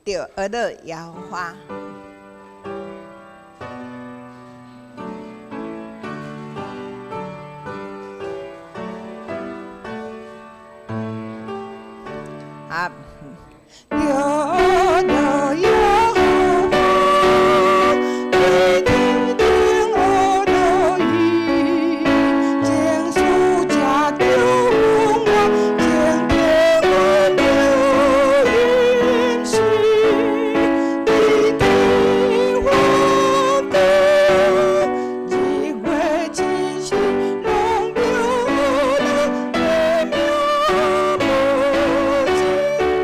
着鹅乐摇花。啊，着鹅乐摇花，水亭亭鹅乐意，情书家中我，情天鹅流音时，地地花歌，一月七夕拢着乐，美妙无尽。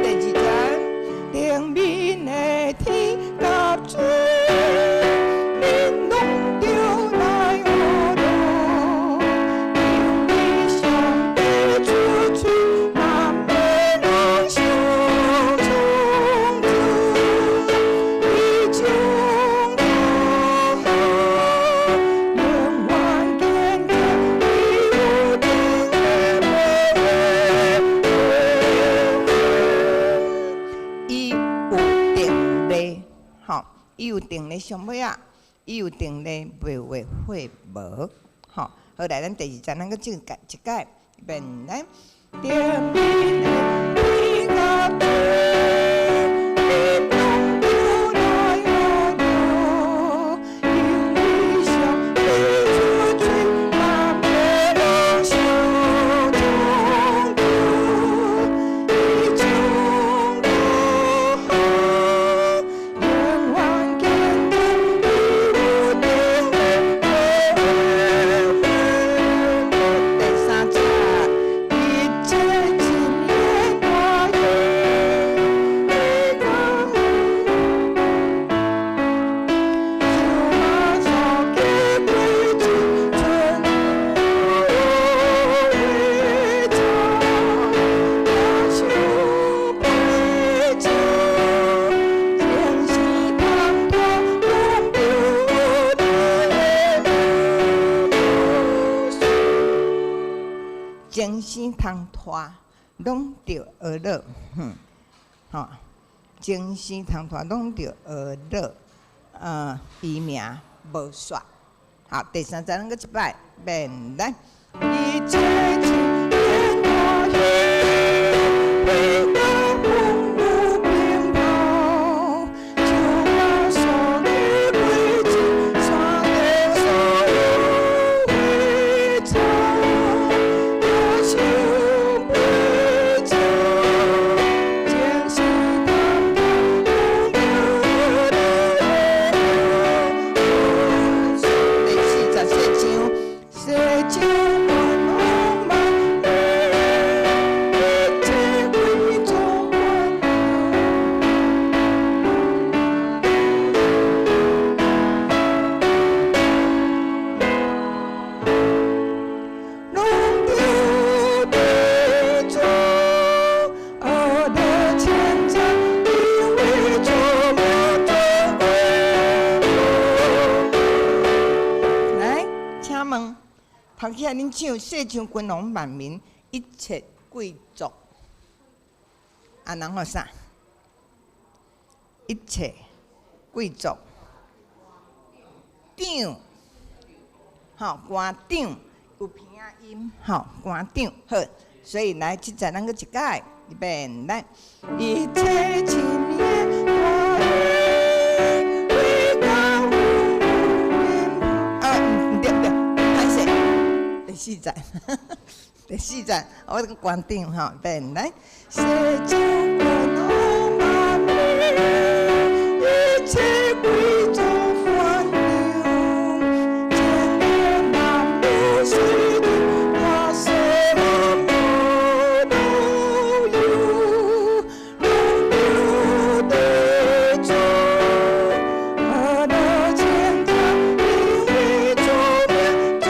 第二站，灵敏的天甲水，恁拢着来学路，因为上帝出去，南北人相冲突，伊将好好，永远坚强，伊有定力，吼，伊有定力上尾啊，伊有定力袂会会无，吼。好来，咱第二站咱个进改一改，便来。定面的天甲水，恁拢着来学路，因为上帝出嘴，南北人相冲突，伊将好好，永远坚强，伊有定力，第三者，一切一年大约，你讲，就马上给归去，春回家，那想陪着，前世谈谈拢着精神通拖，拢着学乐，吼，精神通拖拢着学乐，伊名无煞。好，第三站咱个一摆，便来，一切一年大约，每当风雨奔跑，就把所有归去，山顶所有回家，我想陪着，前世谈谈拢着第四十四章，万万一切归总还拢着地主，学乐千载，因为做梦中归。来，请问，头起来恁唱世上君王万民，一切贵族，啊，然后啥？一切贵族，长，吼，官长有鼻仔音，吼，官长好，所以来即站咱个一改，预备来，一切一年大约，为高唔对，歹势，第四站，第四站，我个官长吼，预备来，世上君王万民，一切贵族欢迎，千年万流水流，我什么都有，拢着地主，学乐千载，因为做命总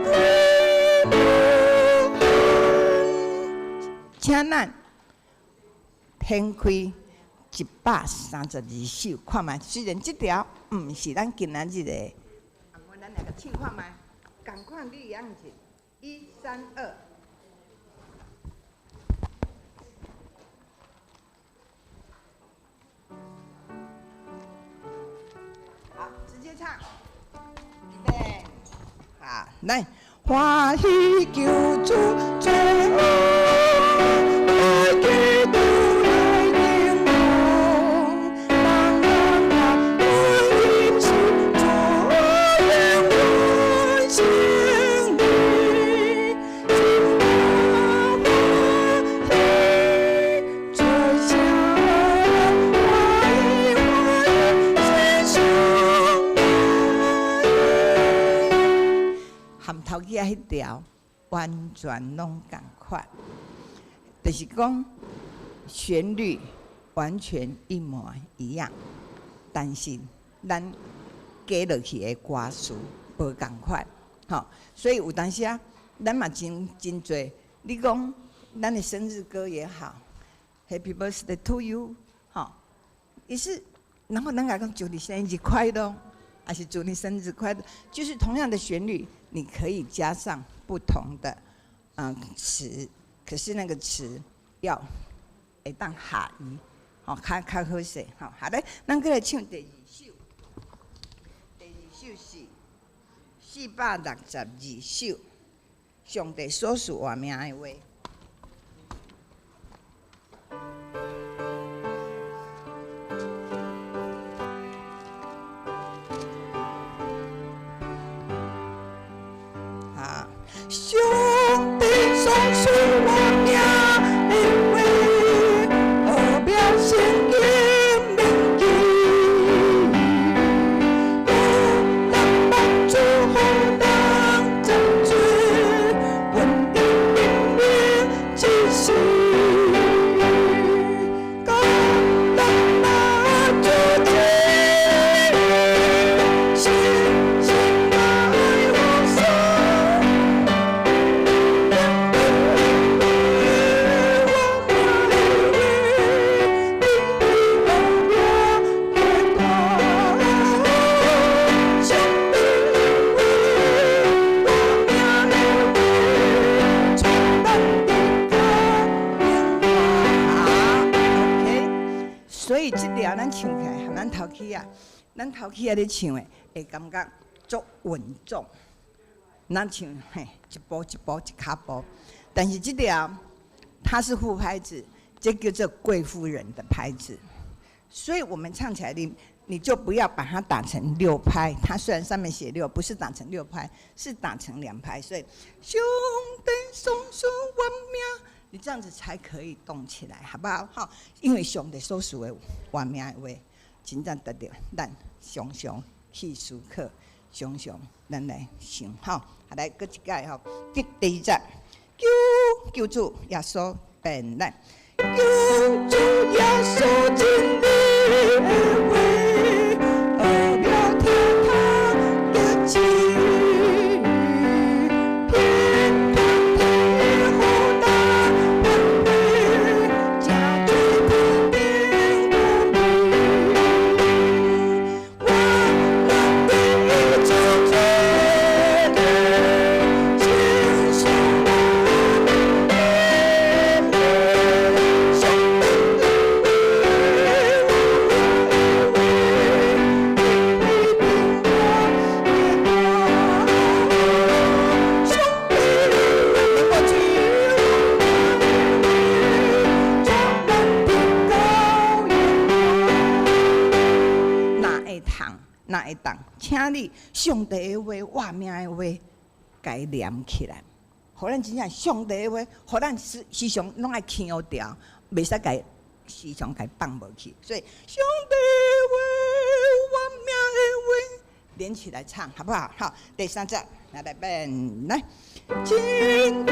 归无憾。请咱偏开132首，看卖。虽然这条毋是咱今仔日的，咱来个唱看卖，共款你样子，1、3、2。好，直接唱。预备，好，来，欢喜救主最后，来基督来迎风，让他温馨作愿温馨里，心大欢喜，最下欢喜欢喜心胸含头起迄条完全拢同款，就是讲旋律完全一模一样，但是咱加落去的歌词无同款，吼，所以有当时啊，咱嘛真侪，你讲咱的生日歌也好 ，Happy Birthday to you， 吼，也是，然后咱来讲祝你生日快乐，还是祝你生日快乐，就是同样的旋律。你可以加上不同的词，可是那个词要会当下移，较好势，好嘞，咱再来唱第二首。第二首是462首，上帝所赐活命的话。上帝所赐活命的话，后壁圣经铭记，有人帮助好人争取，稳定明明之时，讲人那主题，心爱我所。所以这条咱唱起来，和咱头起啊咧唱的，会感觉足稳重。咱唱一步一步一卡步，但是这条它是副拍子，这叫做贵妇人的拍子。所以我们唱起来，你就不要把它打成6拍。它虽然上面写6，不是打成6拍，是打成2拍。所以上帝所赐活命。你这样子才可以动起来，好不好？好，因为上帝所赐的活命的话，真正得到咱常常去思考，常常咱来想。好，来，搁一届吼，第2节，救主耶稣变咱，救主耶稣真理的话，后壁天堂的旨。哪会当？请你上帝的话、活命的话，该念起来，互咱真正上帝的话，互咱时常拢爱强调，袂使该时常该放无去。所以上帝的话、活命的话，连起来唱，好不好？好，第3节，来变来，真。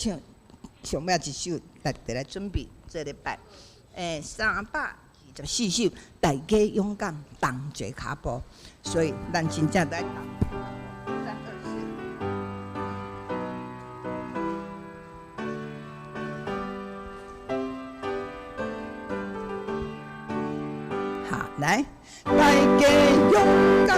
唱上尾一首来准备这礼拜324首，大家勇敢动一脚步，所以咱真正来动。好，来，大家勇敢。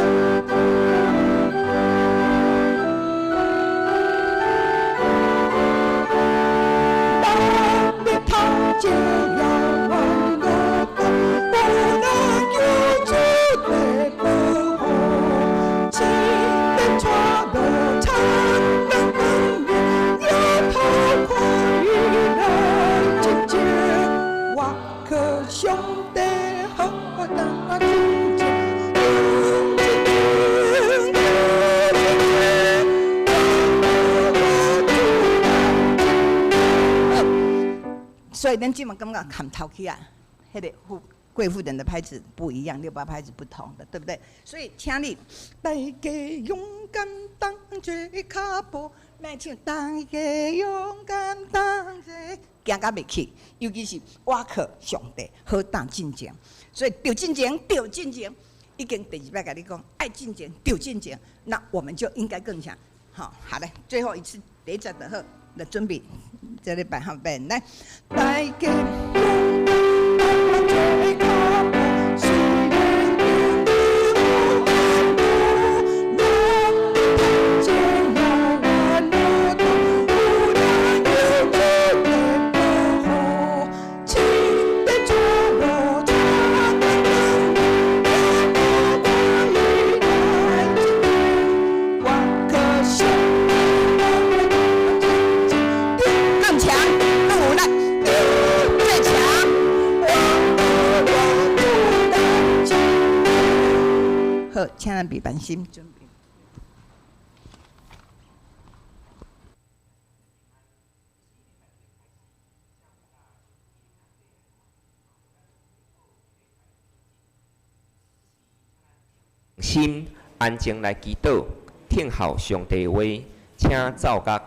这遥远的东，无人救助的保护，只能穿过长冷风雨，也透过雨来见证，我可兄弟和大亲情。所以咱即嘛感觉看头起啊，迄个贵妇人的拍子不一样，68拍子不同的，对不对？所以请你大家勇敢动一脚步，来唱大家勇敢动一，行到袂去，尤其是我靠上帝好当进前，所以着进前，着进前，已经第2摆甲你讲，爱进前，着进前，那我们就应该更强。好嘞，最后一次第1节就好。来准备，这礼拜后边来，大家勇敢做脚步，虽然面对无安路，让这遥远的东，无人有主的保护，请别做我长的灯，也不管雨来今天，我可兄弟。更强，更无奈，最强，好，请咱备办心准备。心安静来祈祷，听候上帝话，请奏乐。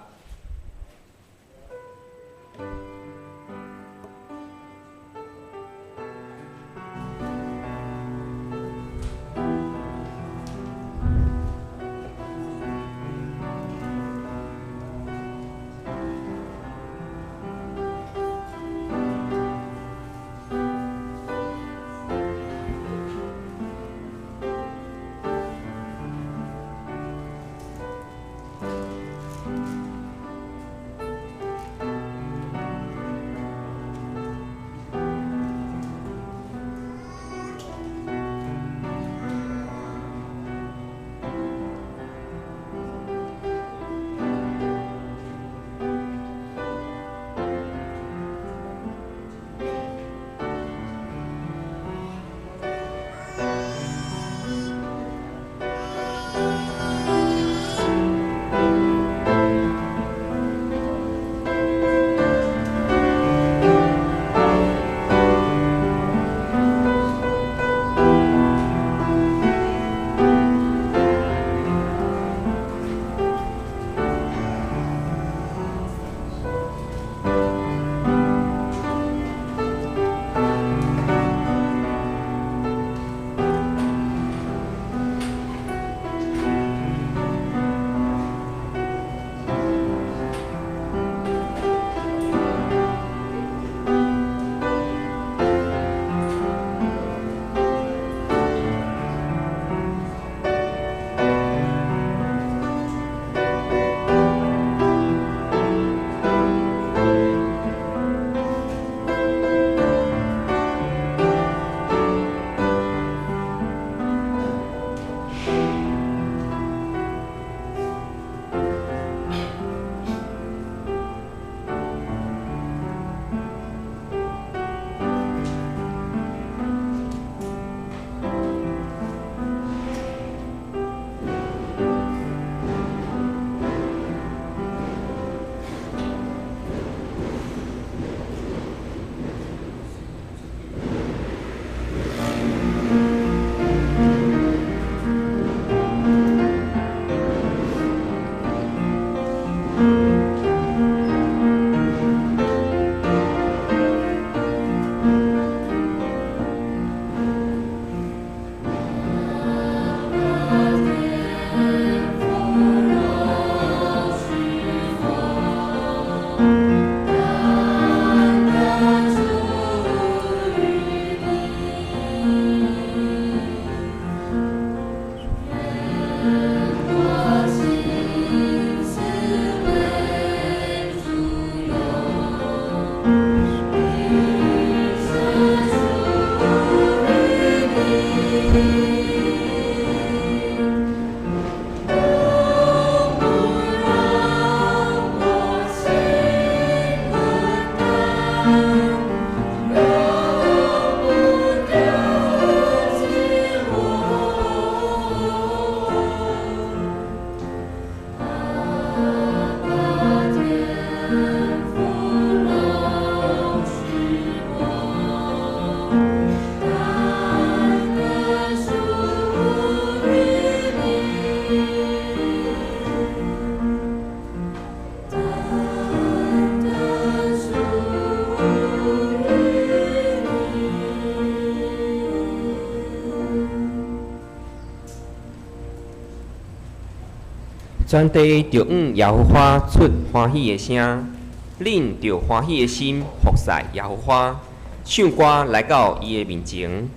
全地着耶和华出欢喜的声，恁着欢喜的心服侍耶和华，唱歌来到伊的面前。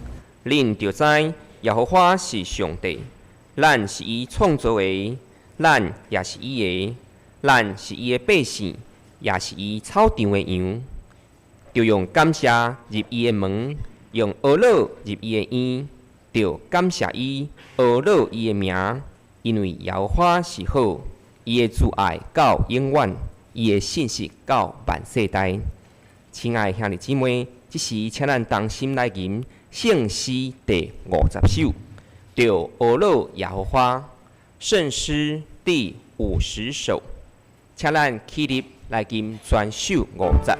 恁着知耶和华是上帝，咱是伊创造的，咱也是伊的，咱是伊的百姓，也是伊草场的羊。着用感谢入伊的门，用懊恼入伊的院，着感谢伊，懊恼伊的名。因为耶和华是好，伊的慈爱到永远，伊的信实到万世代。亲爱的兄弟姊妹，这时请咱同心来吟圣诗第50首，着懊恼耶和华，圣诗第50首，请咱起立来吟全首50。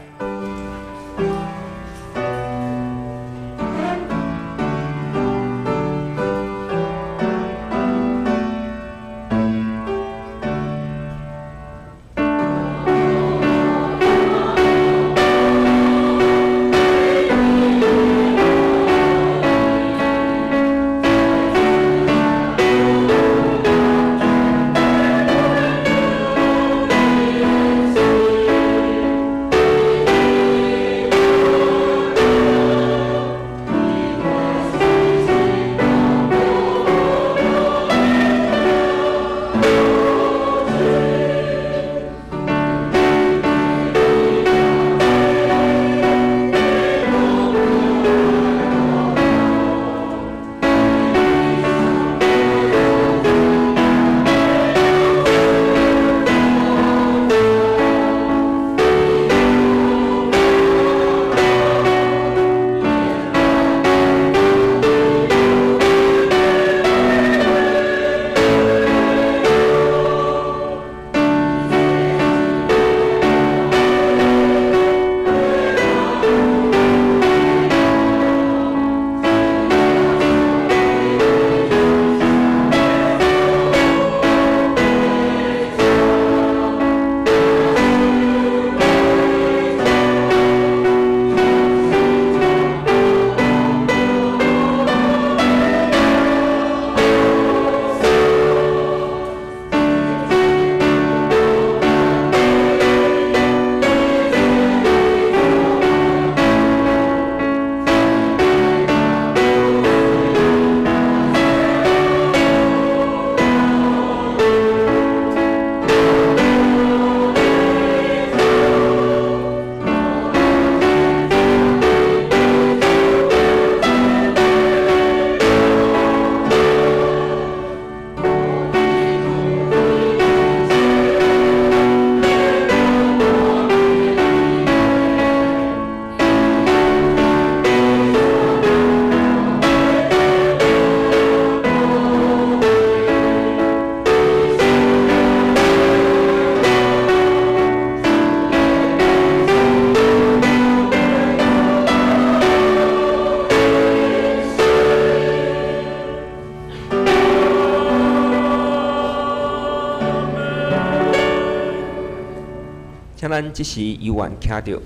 请咱即时犹原听着，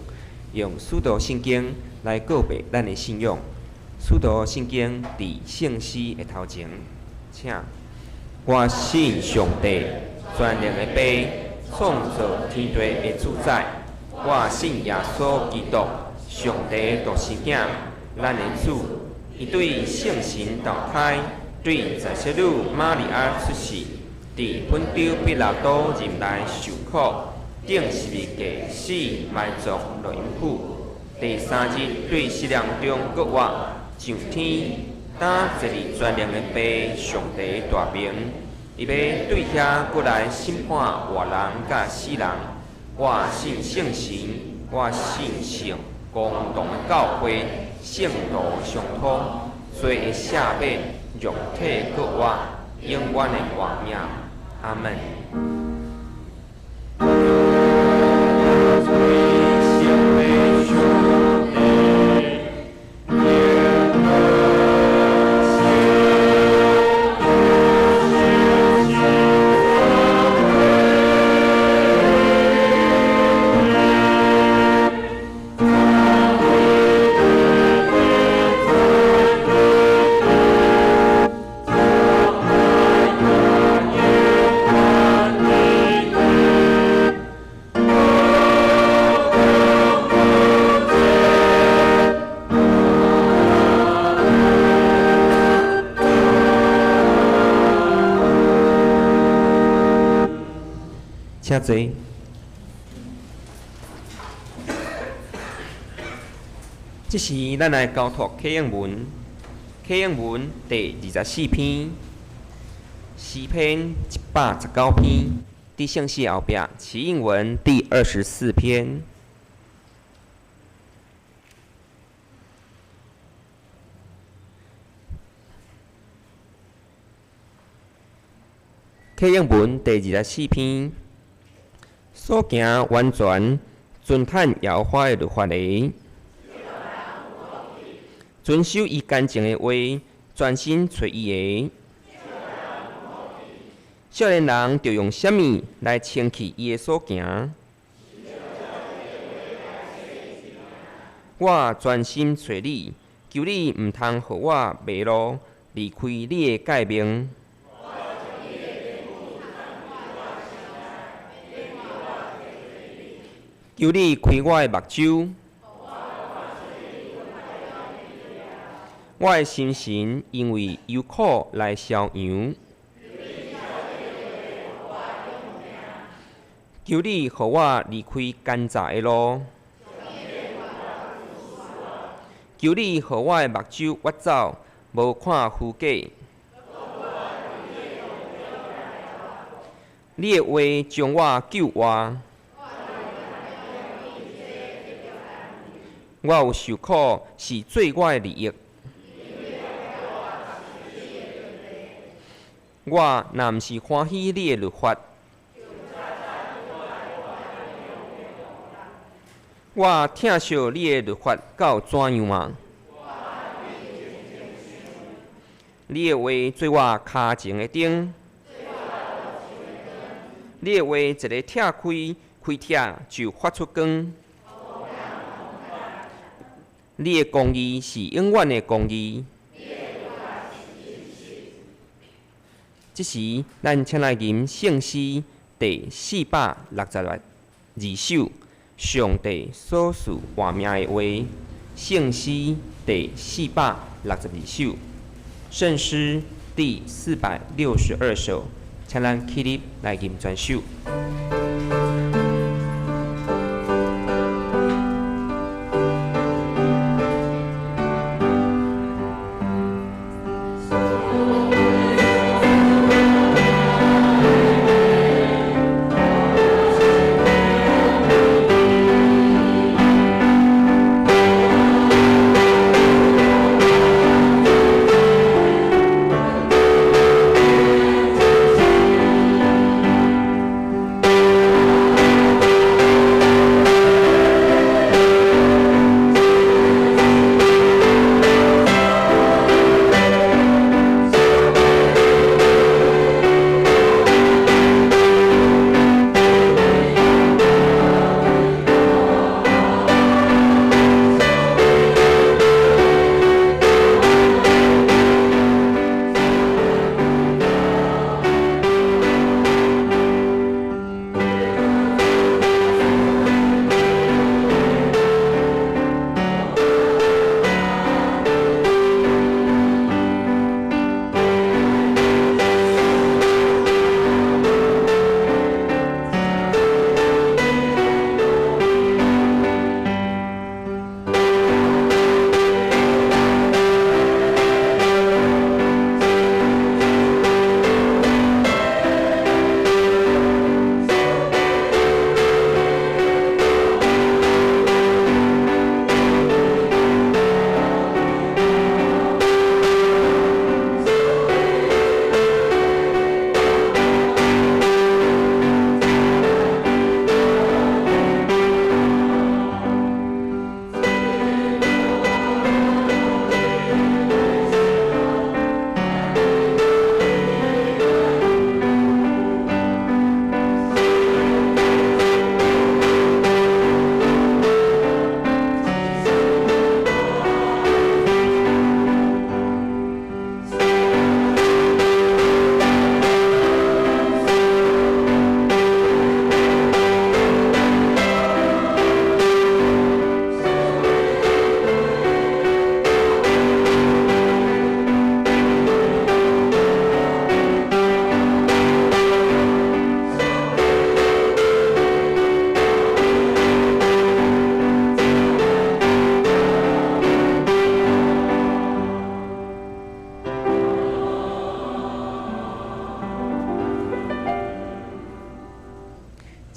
用使徒圣经来告白咱的信仰。使徒圣经伫圣诗的头前，请我信上帝全能的爸，创造天地的主宰。我信耶稣基督，上帝独生囝，咱的主。伊对圣神投胎，对在世女玛利亚出世，伫本丢比拉多任内受苦。顶十字架死埋葬落阴府，第3日对死人中搁活上天，当坐伫全能的爸上帝大名，伊要对遐过来审判活人甲死人。我信圣神，我信圣公同的教会，圣道相通，罪会赦免，肉体搁活，永远的活命。阿门。请坐。这是咱来交托启应文，启应文第24篇，诗篇119篇，伫圣诗后壁，启应文第24篇。启应文第24篇，所行完全遵探耶和华的律法的，遵守伊干净的话，专心找伊的。少年人着用什么来清气伊的所行？我专心找你，求你毋通互我迷路，离开你的诫命。求你开我的目睭，我的心神因为忧苦来消扬。求你互我离开奸诈的路，求你互我的目睭越走，无看虚假。你的话将我救活。我有受苦，是做我的利益。我若毋是欢喜你的律法，我疼惜你的律法到怎样啊？你的话做我脚前的灯，你的话一个拆开，开拆就发出光。你的公义是永远的公义。这时，咱请来吟圣诗第462首，上帝所赐活命的话。圣诗第462首，圣诗第462首，请咱起立来吟全首。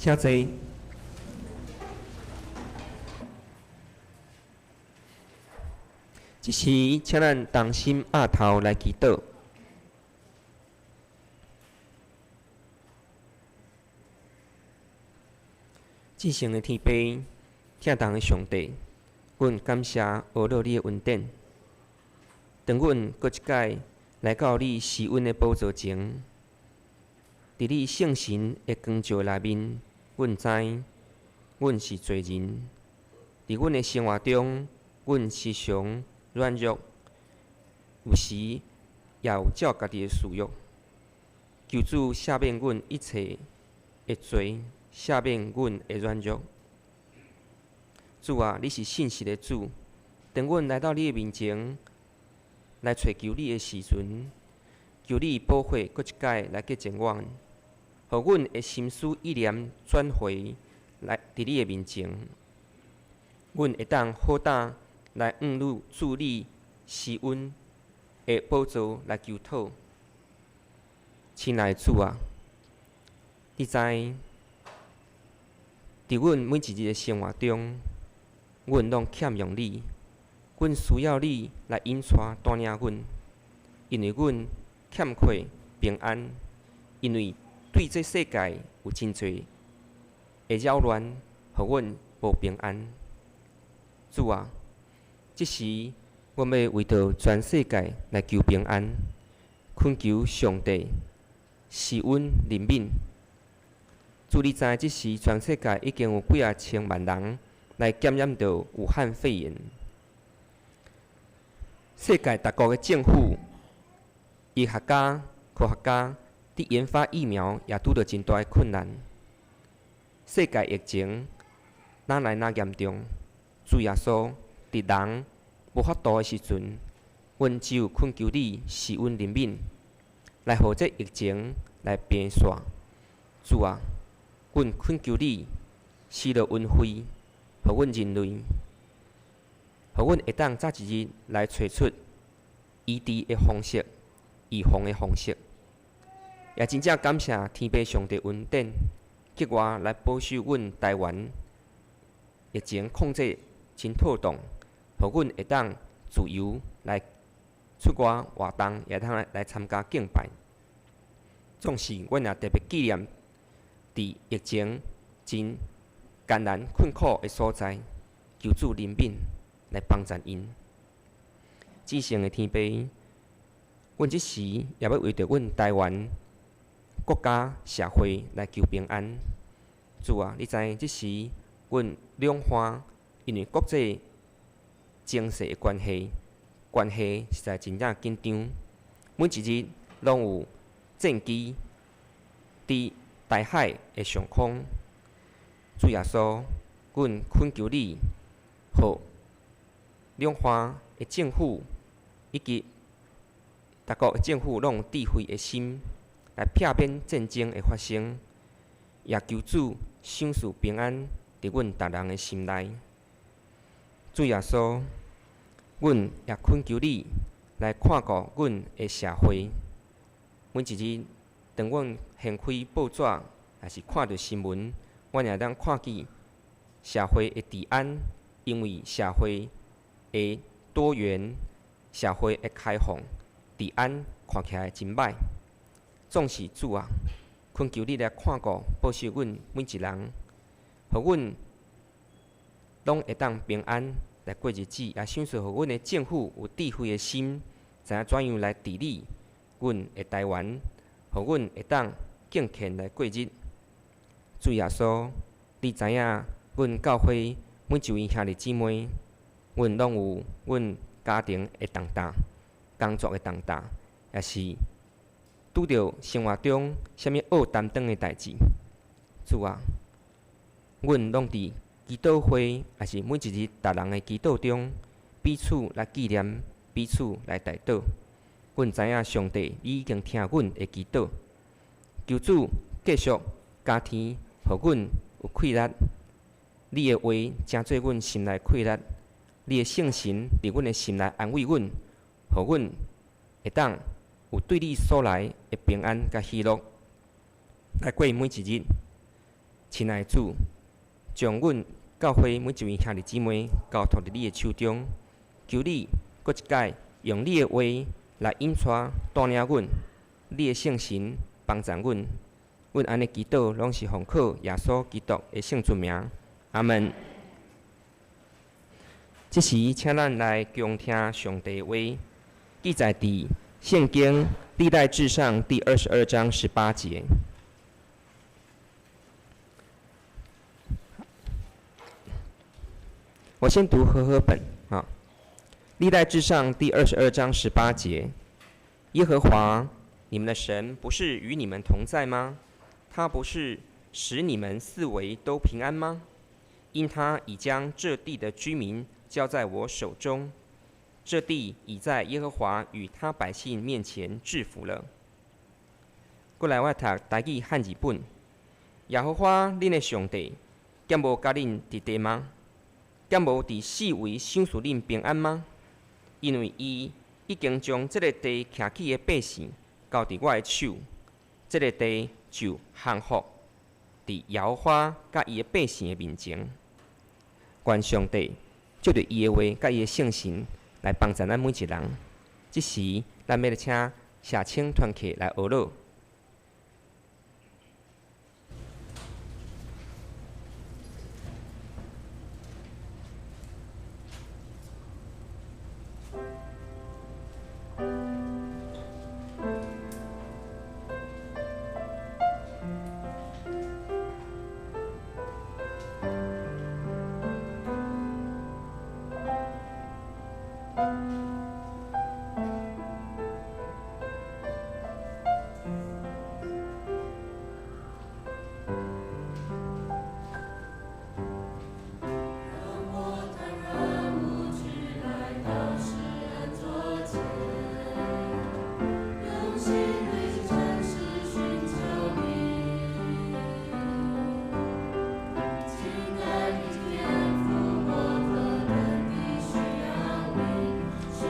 请坐。即时，请咱同心压头来祈祷。至圣的天父，疼痛的上帝，阮感谢学了你的恩典。当阮搁一届来到你施恩的宝座前，伫你圣神的光照内面，阮知阮是罪人。伫阮的生活中，阮时常软弱，有时也有照家己的私欲。求主赦免阮一切的罪，赦免阮的软弱。主啊，你是信实的主。当阮来到你的面前，来寻求你的时阵，求你保护搁一届来洁净阮，互阮的心思意念转回来伫你的面前，阮会当好胆来向你助你施恩的宝座来求讨。亲爱的主啊，你知，伫阮每一日的生活中，阮拢欠用你，阮需要你来引带带领阮，因为阮欠缺平安，因为对这世界有真侪的扰乱，互阮无平安。主啊，即时阮要为着全世界来求平安，恳求上帝施恩怜悯。主，你知即时全世界已经有几啊千万人来感染到武汉肺炎。世界各国的政府、医学家、科学家伫研发疫苗也拄到真大的困难。世界疫情哪来哪严重？主耶稣，伫人无法度的时阵，阮只有恳求你施恩怜悯，来互这疫情来平煞。主啊，阮恳求你施落恩惠，互阮人类，互阮会当早一日来找出医治的方式、预防的方式。也真正感谢天父上帝恩典，结我来保守阮台湾疫情控制真妥当，互阮会当自由来出外活动，也通来参加敬拜。总是阮也特别纪念伫疫情真艰难困苦的所在，求主怜悯来帮助因。至圣的天父，阮即时也要为着阮台湾国家社会来求平安。主啊，你知即时阮两岸因为国际情势的关系实在真正紧张，每一日拢有战机伫台海的上空。主耶稣，阮恳求你，互两岸的政府以及各国的政府拢有智慧的心，来避免战争的发生，也求主赏赐平安伫阮逐人的心内。主耶稣，阮也恳求你来看顾阮的社会。每一日，当阮掀开报纸，也是看到新闻，阮也当看见社会的治安，因为社会的多元、社会的开放，治安看起来真歹。总是主啊，恳求你来看顾、保守阮每一人，互阮拢会当平安来过日子，也享受互阮的政府有智慧的心，知影怎样来治理阮的台湾，互阮会当敬虔来过日。主耶稣，你知影阮教会每一位兄弟姊妹，阮拢有阮家庭的重担、工作的重担，也是拄着生活中啥物恶担当的代志。主啊，阮拢伫祈祷会，也是每一日逐人的祈祷中，彼此来纪念，彼此来代祷。阮知影上帝你已经听阮的祈祷，求主继续加添，互阮有气力。你的话正做阮心内气力，你的圣神伫阮的心内安慰阮，互阮会当有对你所来的平安甲喜乐，来过每一日。亲爱的主，将阮教会每一位兄弟姊妹交托伫你的手中，求你搁一摆用你的话来引带带领阮，你的圣神帮助阮。阮安尼祈祷，拢是奉靠耶稣基督的圣尊名。阿门。这时，请咱来共听上帝的话，记载伫圣经历代志上第22章18节。我先读和合本啊，历代志上第22章18节：耶和华你们的神不是与你们同在吗？他不是使你们四围都平安吗？因他已将这地的居民交在我手中，这地已在耶和华与他百姓面前制服了。过来，我读台语汉字本。耶和华恁的上帝，敢无甲恁伫地吗？敢无伫四围赏赐恁平安吗？因为伊已经将这个地徛起的百姓交伫我的手，这个地就降服伫耶和华甲伊的百姓的面前。愿上帝借着伊的话甲伊的圣神来帮助咱每一人。这时，咱要来请社青团契来学乐。需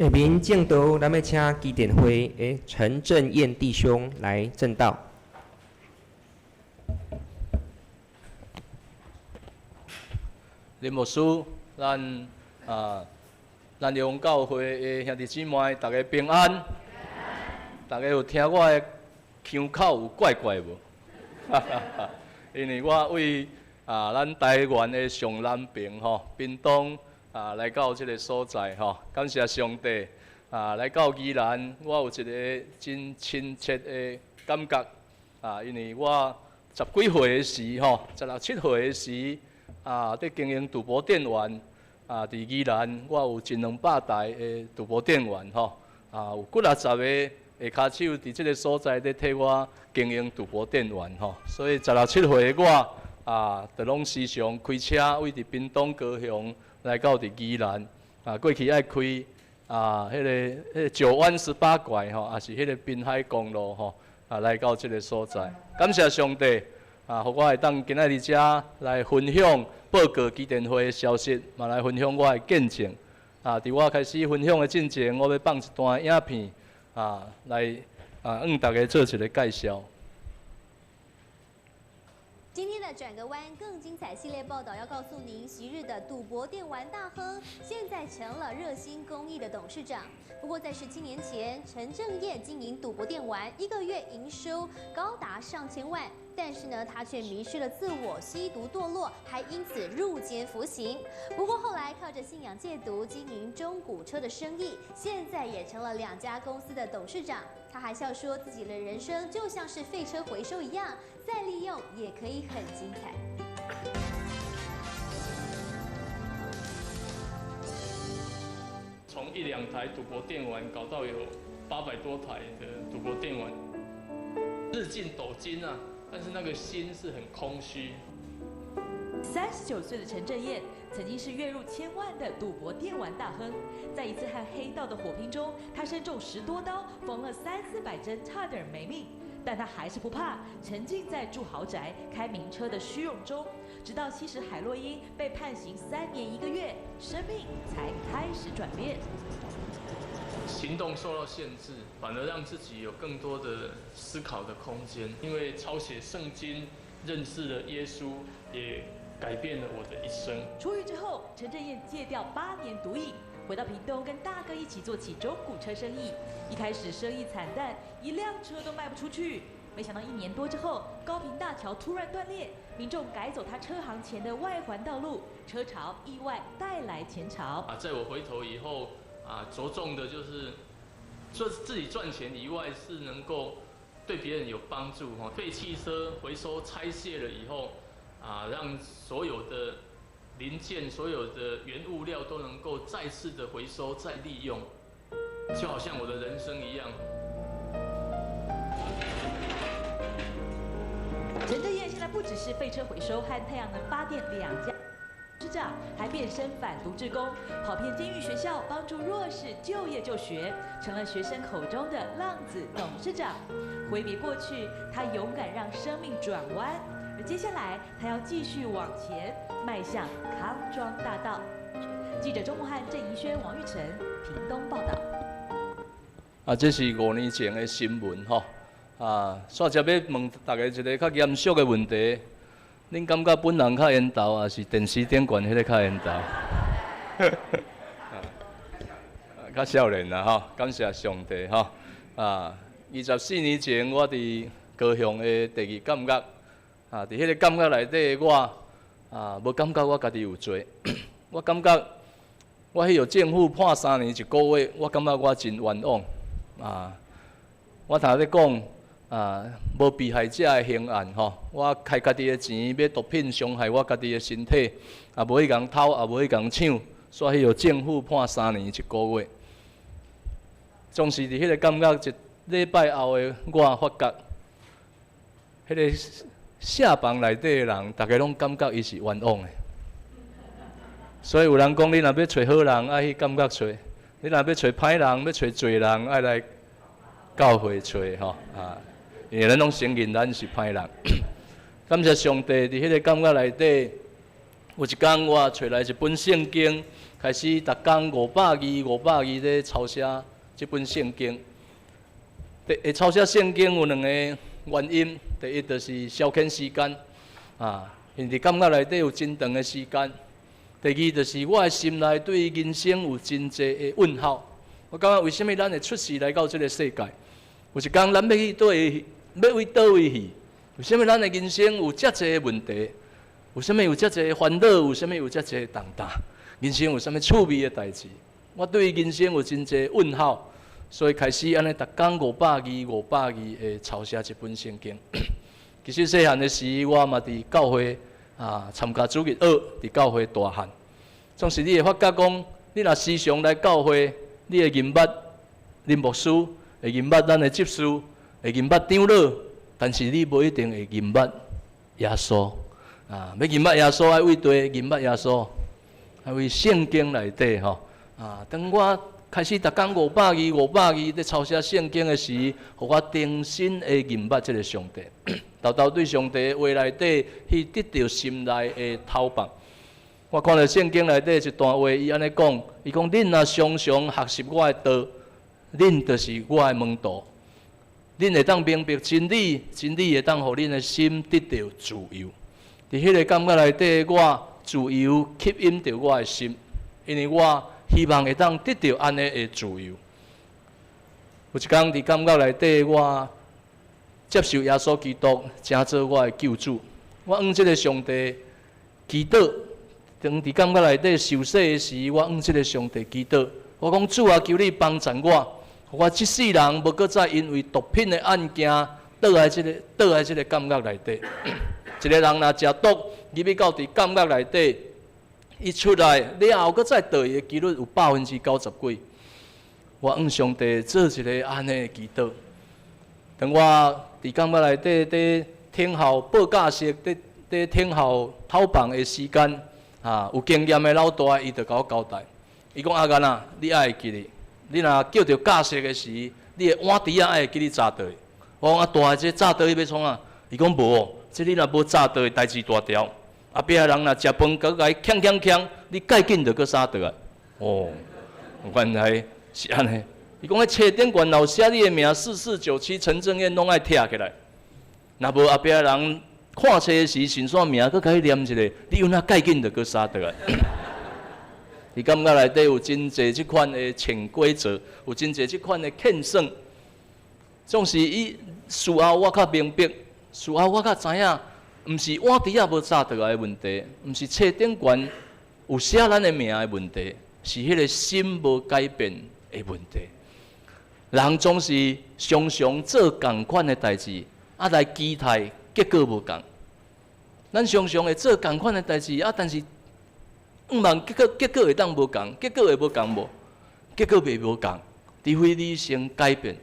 下面正道，咱要请基甸会的陈正彦弟兄来正道。林牧师，咱永教会的兄弟姊妹，大家平安。大家有听我的腔口有怪怪无？因为我为咱台湾的上南边屏东来到这个所在感谢上帝来到宜兰，我有一个真亲切的感觉因为我10几岁的时16、17岁的时在经营赌博店员伫宜兰，我有100-200台的赌博店员有几60个下骹手伫这个所在咧替我经营赌博店员所以16、17岁的我就拢时常开车为伫屏东高雄来到伫宜兰过去爱开迄个九弯18拐也是迄个滨海公路来到这个所在，感谢上帝互我会当今仔日遮来分享报告基甸会的消息，嘛来分享我的见证伫我开始分享的进前，我要放一段影片来大家做一个介绍。今天的转个弯更精彩系列报道要告诉您，昔日的赌博电玩大亨，现在成了热心公益的董事长。不过在17年前，陈正彦经营赌博电玩，1个月营收高达上千万，但是呢，他却迷失了自我，吸毒堕落，还因此入监服刑。不过后来靠着信仰戒毒，经营中古车的生意，现在也成了2家公司的董事长。他还笑说自己的人生就像是废车回收一样，再利用也可以很精彩。从1-2台赌博电玩搞到有800多台的赌博电玩，日进斗金但是那个心是很空虚。39岁的陈正彦曾经是月入1000万的赌博电玩大亨，在一次和黑道的火拼中，他身中10多刀，缝了300-400针，差点没命。但他还是不怕，沉浸在住豪宅、开名车的虚荣中，直到吸食海洛因被判刑3年1个月，生命才开始转变。行动受到限制，反而让自己有更多的思考的空间。因为抄写圣经，认识了耶稣，也改变了我的一生。出狱之后，陈正彦戒掉8年毒瘾，回到屏东跟大哥一起做起中古车生意。一开始生意惨淡，1辆车都卖不出去。没想到1年多之后，高屏大桥突然断裂，民众改走他车行前的外环道路，车潮意外带来前潮。在我回头以后着重的就是自己赚钱以外，是能够对别人有帮助废汽车回收拆卸了以后让所有的零件、所有的原物料都能够再次的回收、再利用，就好像我的人生一样。陈正彦现在不只是废车回收和太阳能发电2家董事长，还变身反毒志工，跑遍监狱学校，帮助弱势就业就学，成了学生口中的浪子董事长。挥别过去，他勇敢让生命转弯。而接下来，他要继续往前，迈向康庄大道。记者周慕汉、郑怡轩、王玉成，屏东报道。这是5年前的新闻煞接要问大家一个较严肃的问题：恁感觉本人较缘投，还是电视顶悬迄个较缘投？较少年啦感谢上帝24年前，我伫高雄的第2感觉伫迄个感觉内底，我无感觉我家己有罪。我感觉我迄个政府判3年1个月，我感觉我真冤枉我头咧讲无被害者的刑案我开家己的钱买毒品伤害我家己的身体，无去共偷，也无去共抢，所以迄个政府判3年1个月。总是伫迄个感觉1礼拜后的我发觉，迄个下房内底的人，大家拢感觉伊是冤枉的。所以有人讲，你若要找好人，爱去感觉找；你若要找歹人，要找罪人，爱来教会找因为咱拢承认咱是歹人。感谢上帝，伫迄个感觉内底，有一天我找来一本圣经，开始逐工500字咧抄写这本圣经。会抄写圣经有2个原因，第一就是消遣时间，因伫感觉内底有真长的时间；第二就是我的心内对人生有真侪的问号。我感觉为什么咱会出世来到这个世界？有一天咱要去倒位，要为倒位去？为什么咱的人生有遮侪问题？为什么有遮侪烦恼？为什么有遮侪重担？人生有啥物趣味的代志？我对人生有真侪问号。所以开始安尼，逐工500字的抄写一本圣经。其实细汉的时，我嘛伫教会参加主日学，伫教会大汉。总是你会发觉讲，你若时常来教会，你会认捌恁牧师，会认捌咱的执事，会认捌长老，但是你无一定会认捌耶稣。要认捌耶稣，爱为对认捌耶稣，爱为圣经内底吼。当我开始逐工500字咧抄写圣经的时，互我重新的认捌这个上帝，偷偷对上帝的话内底去得到心内的透放。我看到圣经内底一段话，伊安尼讲，伊讲恁若常常学习我的道，恁就是我的门徒，恁会当明白真理，真理会当互恁的心得到自由。伫迄个感觉内底，我自由吸引着我的心，因为我希望会当得到安尼的自由。有一天伫感觉内底，我接受耶稣基督，成做我的救主。我向这个上帝祈祷，当伫感觉内底受洗的时，我向这个上帝祈祷。我讲主啊，求你帮助我，我这世人无搁再因为毒品的案件倒来这个感觉内底。一个人若食毒，入去到伫感觉内底。伊出来了后，搁再倒伊的几率有90%几。我向上帝做一个安尼的祈祷。当我伫感觉内底伫听候报假释，伫听候透放的时间，有经验的老大伊就甲我交代，伊讲阿干啊，你爱会记哩，你若叫着假释的时，你的碗碟爱会记你炸倒。我讲大个这炸倒伊要创啊？伊讲无哦，这你若无炸倒，代志大条。后壁人若食饭，甲伊锵，你介紧就搁杀倒来。原来是安尼。伊讲迄册顶悬老写你的名，4497陈正燕拢爱拆起来。若无后壁人看册时，顺线名搁甲伊念一个，你有哪介紧就搁杀倒来。伊感觉内底有真侪即款的潜规则，有真侪即款的欠算。总是伊事后我较明白，事后我较知影。毋是碗碟仔无炸倒来的问题，毋是册顶悬有写咱的名的问题，是迄个心无改变的问题。人总是常常做同款的代志，来期待结果无同。咱常常会做同款的代志，但是毋茫结果会当无同，结果会无同无？结果袂无同，除非你先改变，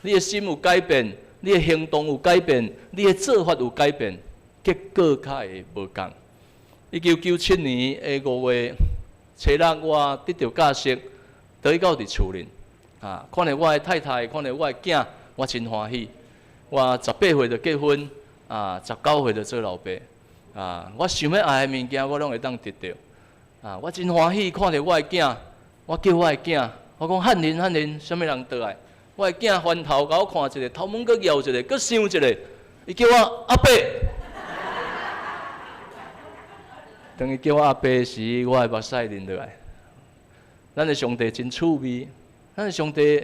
你的心有改变，你的行动有改变，你的做法有改变。结果较会无同。1997年的5月初6，我得到假释，倒去到伫厝里。看到我的太太，看到我的囝，我真欢喜。我18岁就结婚，19岁就做老爸。我想要爱的物件，我拢会当得到。我真欢喜看到我的囝，我叫我的囝，我讲汉林，啥物人倒来？我的囝翻头甲我看一下，头毛搁摇一下，搁想一下，伊叫我阿伯。当伊叫我阿伯时，我的目屎淋落来。咱的上帝真趣味，咱的上帝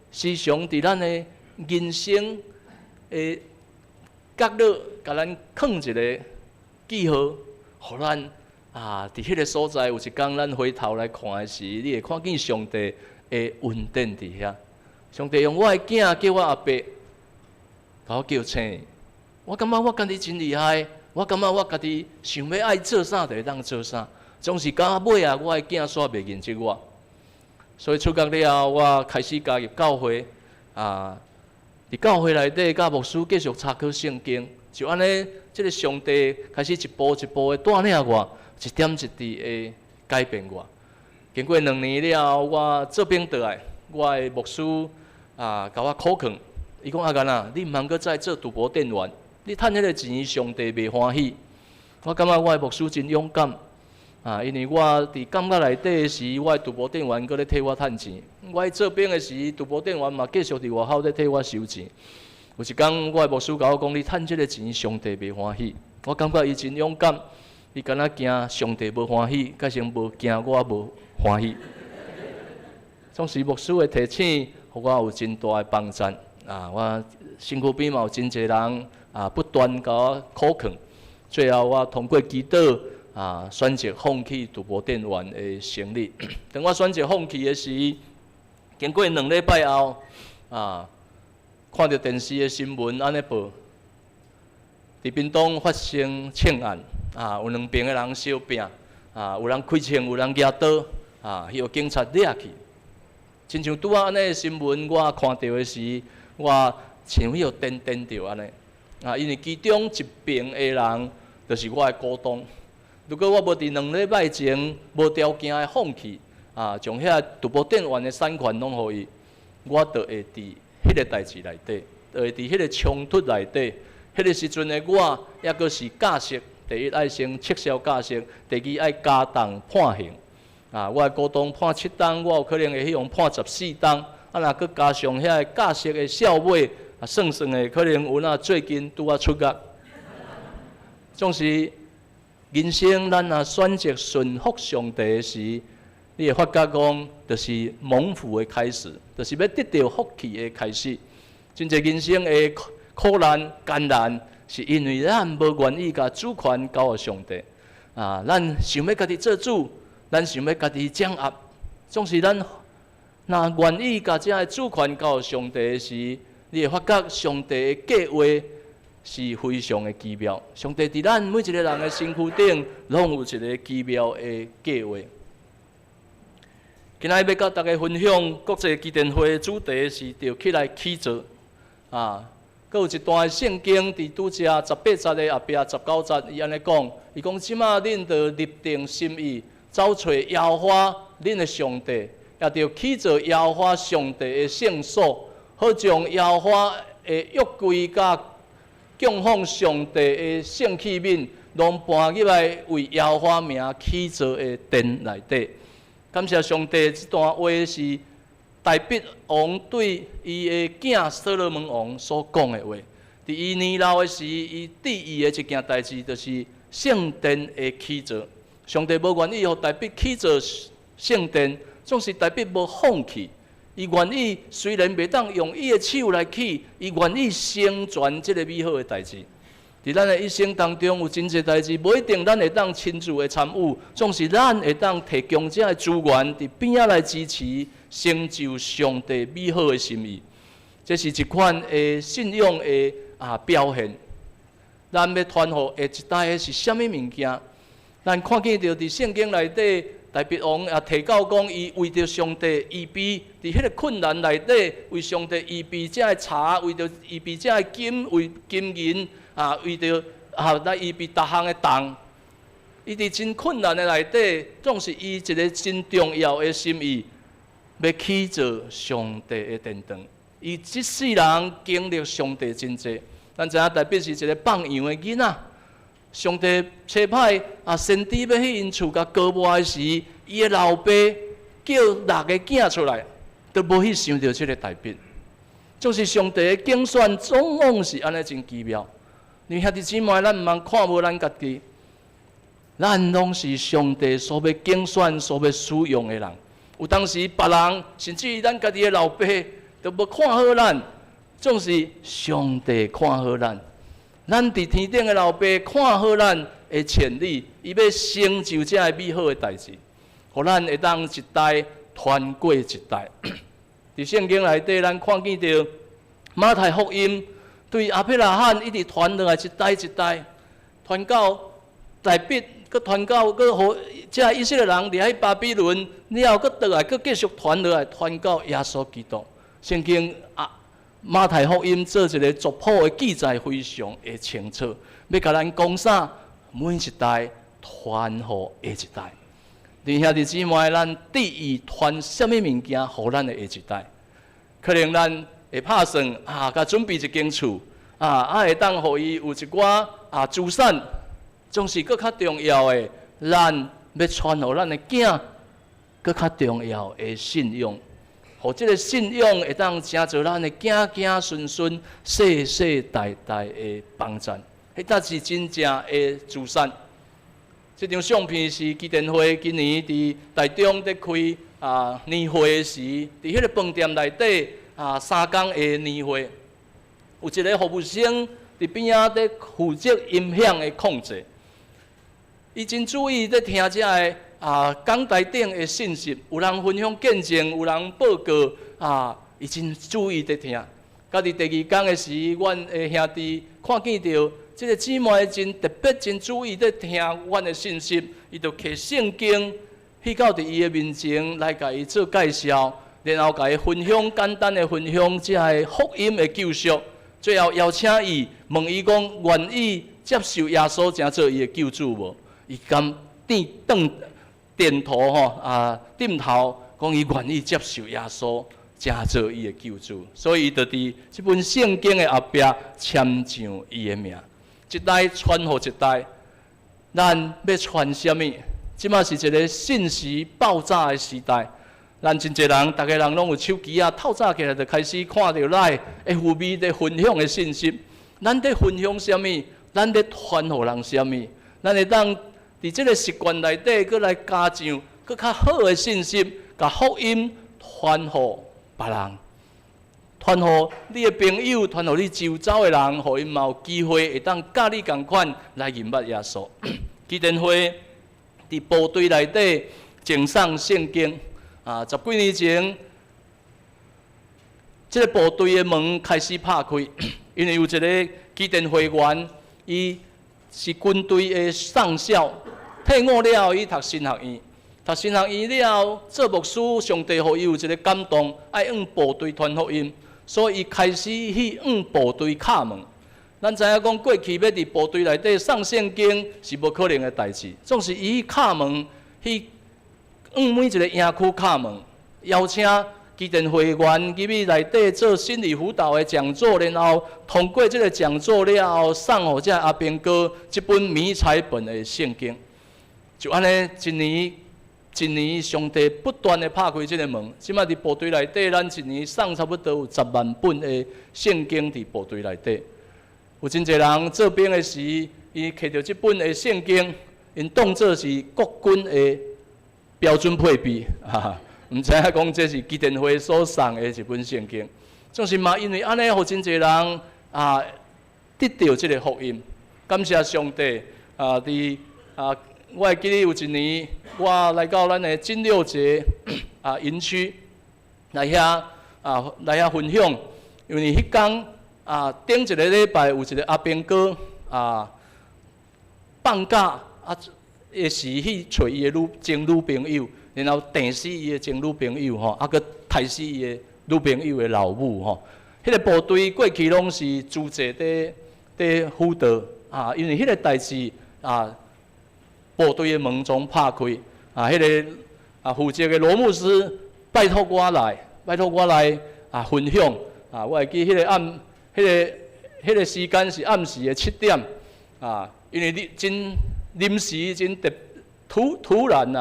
时常伫咱的人生的角落，甲咱放一个记号，互咱伫迄个所在，有一天咱回头来看的时，你会看见上帝的恩典伫遐。上帝用我的囝叫我阿伯，甲我叫醒。我感觉我家己真厉害。我感觉我家己想要爱做啥就会当做啥，总是到尾啊，我的囝煞袂认识我。所以出国了后，我开始加入教会，伫教会内底，甲牧师继续查考圣经，就安尼，这个上帝开始一步一步的带领我，一点一滴的改变我。经过2年了后，我做兵倒来，我的牧师甲我苦劝，伊讲阿干啊，你毋通搁再做赌博店员。你趁迄个钱，上帝袂欢喜。我感觉我的牧师真勇敢，因为我伫感觉内底时，我的赌博店员搁咧替我趁钱。我做兵的时，赌博店员嘛继续伫外口咧替我收钱。有一天，我的牧师甲我讲：“你趁这个钱，上帝袂欢喜。”我感觉伊真勇敢，伊敢若惊上帝无欢喜，改成无惊我无欢喜。总是牧师的提醒，互我有真大的帮助。我身躯边嘛有真侪人不断甲我苦劝，最后我通过祈祷。选择放弃赌博店员的生意。当我选择放弃的时，经过2礼拜后，看到电视的新闻安尼报，伫屏东发生枪案，有2边的人相拼，有人开枪，有人举刀，被警察抓去。亲像拄安尼的新闻，我看到的时，我像迄个颠着安尼。因为其中一边的人，就是我的股东。如果我无伫2礼拜前无条件的放弃，将遐赌博店员的产权拢互伊，我就会伫迄个代志内底，就会伫迄个冲突内底。迄个时阵的我，抑阁是假释，第一爱先撤销假释，第二爱加重判刑。我的股东判7档，我有可能会去用判14档。若阁加上遐个假释的效尾，算的可能有最近拄出狱。总是。人生，咱若选择顺服上帝的时，你会发觉讲，就是蒙福的开始，就是要得到福气的开始。真侪人生的苦难、艰难，是因为咱无愿意甲主权交予上帝。咱想要家己做主，咱想要家己掌握。总是咱若愿意甲这个主权交予上帝的时，你会发觉上帝的计划。是非常的奇妙，上帝伫咱每一个人的身躯顶，拢有一个奇妙的计划。今仔要甲大家分享国际基甸会的主题是着起来起做，佫有一段圣经伫拄只18节的后壁19节，伊安尼讲，伊讲即马恁着立定心意，找找耶和华恁的上帝，也着起做耶和华上帝的圣所，好将耶和华的约柜甲供奉上帝的圣器皿，拢搬入来为耶和华名起造的殿内底。感谢上帝，这段话是大卫王对伊的囝所罗门王所讲的话。伫伊年老的时，伊第一的一件代志，就是圣殿的起造。上帝无愿意让大卫起造圣殿，总是大卫无放弃。伊愿意虽然袂当用伊的手来起，伊愿意成全这个美好的代志。伫咱的一生当中，有真侪代志，无一定咱会当亲自的参与，总是咱会当提供这个资源伫边仔来支持，成就上帝美好的心意。这是一款信仰的表现。咱要传互下一代的是啥物物件？咱看见着伫圣经内底。大卫王也提到讲，伊为着上帝预备，伫迄个困难内底，为上帝预备这个茶，为着预备这个金银，为着来预备逐项的重。伊伫真困难的内底，总是伊一个真重要的心意，要起造上帝的殿堂。伊一世人经历上帝真济，咱知影大卫是一个放羊的囡仔。上帝差派先知要去因厝甲高抹的时，伊的老爸叫6个囝出来，都无去想到这个大卫。就是上帝的竞选总往是安尼真奇妙。因为兄弟姊妹，咱毋通看无咱家己，咱拢是上帝所要竞选、所要使用的人。有当时别人甚至于咱家己的老爸都无看好咱，总是上帝看好咱。咱伫天顶的老爸看好咱的潜力，伊要成就这个美好的代志，互咱会当一代传过一代。伫圣经内底，咱看见着马太福音对阿伯拉罕一直传落来一代一代，传到大卫，搁传到搁互这以色列人离开巴比伦了，搁倒来，搁继续传落来，传到耶稣基督。圣经马太福音做一个族谱的记载，非常的清楚。要甲咱讲啥？每一代传互下一代。弟兄弟姊妹，咱第一传什么物件互咱的下一代？可能咱会拍算甲准备一间厝，会当互伊有一寡资产，总是搁较重要的，咱要传予咱的囝，搁较重要的信仰，互即个信仰会当成做咱的囝囝孙孙、世世代代的帮衬，迄才是真正的慈善。这张相片是基甸会今年伫台中伫开年会时，伫迄个饭店内底3天的年会，有一个服务生伫边仔伫负责音响的控制。伊真注意伫听遮个讲台顶的信息，有人分享见证，有人报告伊真注意伫听。到伫第2天的时，阮的兄弟看见到即个姊妹真特别、真注意伫听阮的信息，伊就摕圣经去到伫伊的面前来甲伊做介绍，然后甲伊分享简单的分享即个福音的救赎，最后邀请伊问伊讲愿意接受耶稣成做伊的救主无？伊甘点头点头讲伊愿意接受耶稣成做伊的救主，所以伊就伫即本圣经的后壁签上伊的名。一代传予一代，咱要传什么？即马是一个信息爆炸的时代。咱真侪人，逐个人拢有手机透早起来就开始看到来 FB 在分享的信息。咱在分享什么？咱在传予人什么？咱会当伫即个习惯内底，搁来加上搁较好的信息，甲福音传予别人。传予你的朋友，传予你周遭的人，互因嘛有机会会当甲你共款来认捌耶稣。基甸会伫部队内底赠送圣经10几年前，这个部队的门开始拍开，因为有一个基甸会员，伊是军队的上校，退伍了后伊读神学院。读神学院了后，做牧师，上帝互伊有一个感动，爱向部队传福音。所以，伊开始去向部队敲门。咱知影讲，过去要伫部队内底送圣经是无可能的代志，总是伊去敲门，去向每一个营区敲门，邀请基甸会员入去内底做心理辅导的讲座，然后通过这个讲座了后，送予这阿兵哥这本迷彩本的圣经。就安尼，一年，上帝不断的拍开这个门。即摆伫部队内底，咱一年送差不多有10万本的圣经伫部队内底。有真侪人做兵的时，伊摕到这本的圣经，因当作是国军的标准配备，毋知影讲这是基甸会所送的一本圣经。总是嘛，因为安尼，互真侪人得到这个福音。感谢上帝我会记得有一年，我来到咱的金六节营区来遐分享，因为迄天顶一个礼拜有一个阿兵哥放假会时去找伊的前女朋友，然后电死伊的前女朋友搁杀死伊的女朋友的老母迄个部队过去拢是自责伫辅导因为迄个代志部队的门总拍开迄个负责的罗牧师拜托我来分享我会记迄个时间是暗时的7点因为真临时真突然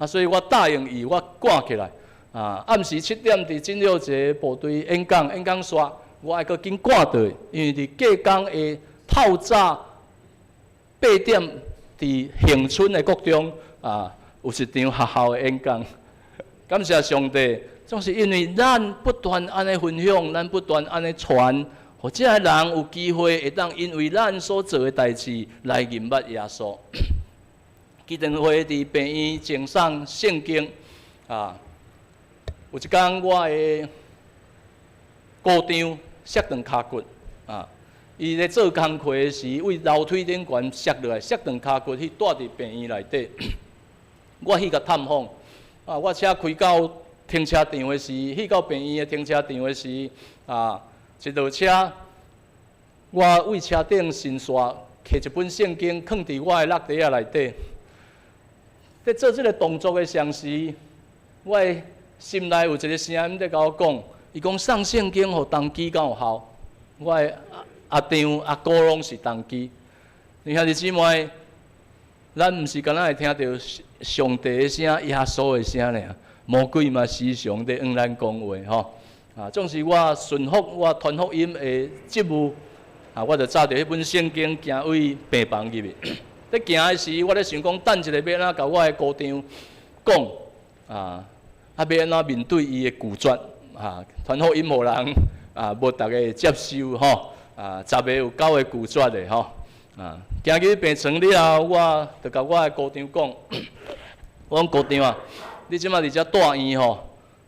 所以我答应伊，我赶起来暗时7点伫金六节部队演讲煞，我爱搁紧赶倒，因为伫隔工的透早8点伫恒春的国中有一场学校的演讲。感谢上帝，总是因为咱不断安尼分享，咱不断安尼传，或者人有机会会当因为咱所做的代志来认捌耶稣。基甸会伫病院赠送圣经有一天我的姑丈摔断骹骨伊咧做工课的时，为楼梯顶悬摔落来，摔断骹骨去带伫病院内底。我去甲探访我车开到停车场的时，去到病院的停车场的时一落车，我为车顶伸刷摕一本圣经，放伫我的落地内底。在做这个动作的同时，我的心内有一个声音在甲我讲，伊讲送圣经互同机敢有效？我的阿丈、阿姑拢是同机。兄弟姊妹，咱毋是敢若会听到上帝的声、耶稣的声尔，魔鬼嘛时常在向咱讲话吼。总是我顺服我传福音的职务，我就照着迄本圣经行为病房入去。在行的时，我咧想讲，等一下要安怎甲我的姑丈讲要安怎面对伊的拒绝传福音互人无大家接受吼10个有9个拒绝的吼行去病床了后，我就甲我的姑丈讲，我讲姑丈你即马伫遮住院吼，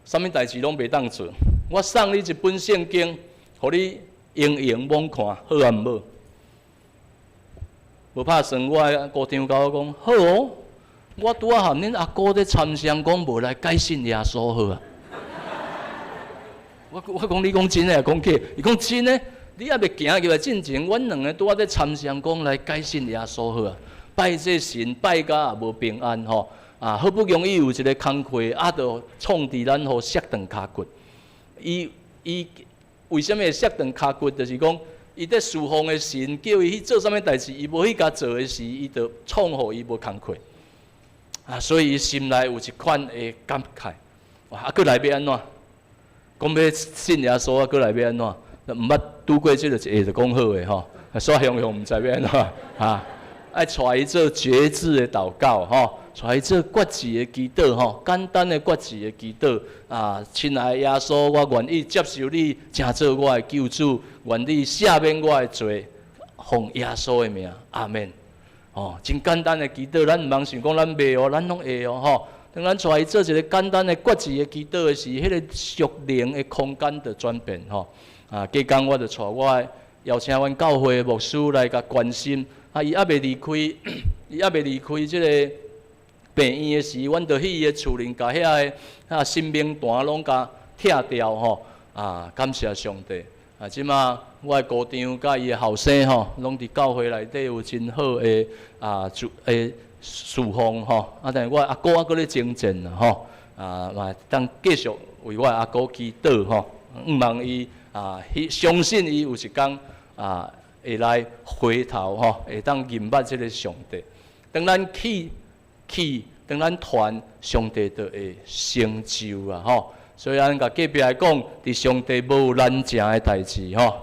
啥物代志拢袂当做。我送你一本圣经，互你用用猛看，好啊毋好？无拍算，我的姑丈甲我讲好哦。我拄啊含恁阿姑咧参详讲无来改信耶稣好啊。我讲你讲真诶，讲假？伊讲真诶。你还袂行入来进前，阮两个拄啊咧参详讲来改信耶稣好啊。拜这神拜甲也无平安吼好不容易有一个工课，就创伫咱互摔断骹骨。伊为什么会摔断骹骨？就是讲伊在侍奉的神叫伊去做啥物代志，伊无去甲做的时，伊就创互伊无工课。所以伊心内有一款的感慨。佫来要安怎？讲要信耶稣佫来要安怎？毋捌拄过即个一下就讲好的吼，煞雄雄毋知要安怎爱带伊做决志的祷告吼，带伊做决志的祈祷吼，简单的决志的祈祷亲爱的耶稣，我愿意接受你，成做我的救主，愿意赦免我的罪，奉耶稣的名，阿门。真简单的祈祷，咱毋通想讲咱袂哦，咱拢会哦吼。当咱带伊做一个简单的决志的祈祷的时，迄个属灵的空间就转变吼。隔工我就带我邀请阮教会的牧师来甲关心。伊还袂离开即个病院的时，阮就去伊的厝里，甲遐个生命单拢甲拆掉吼。感谢上帝。即马我的姑丈甲伊的后生吼，拢伫教会内底有真好的侍奉吼。但是我阿哥还搁咧精进啦吼。嘛当继续为我阿哥祈祷吼。毋望伊相信伊有一天会来回头吼，会当认捌即个上帝。当咱去，当咱传，上帝就会成就啊吼。所以咱甲隔壁来讲，伫上帝无有难成的代志吼。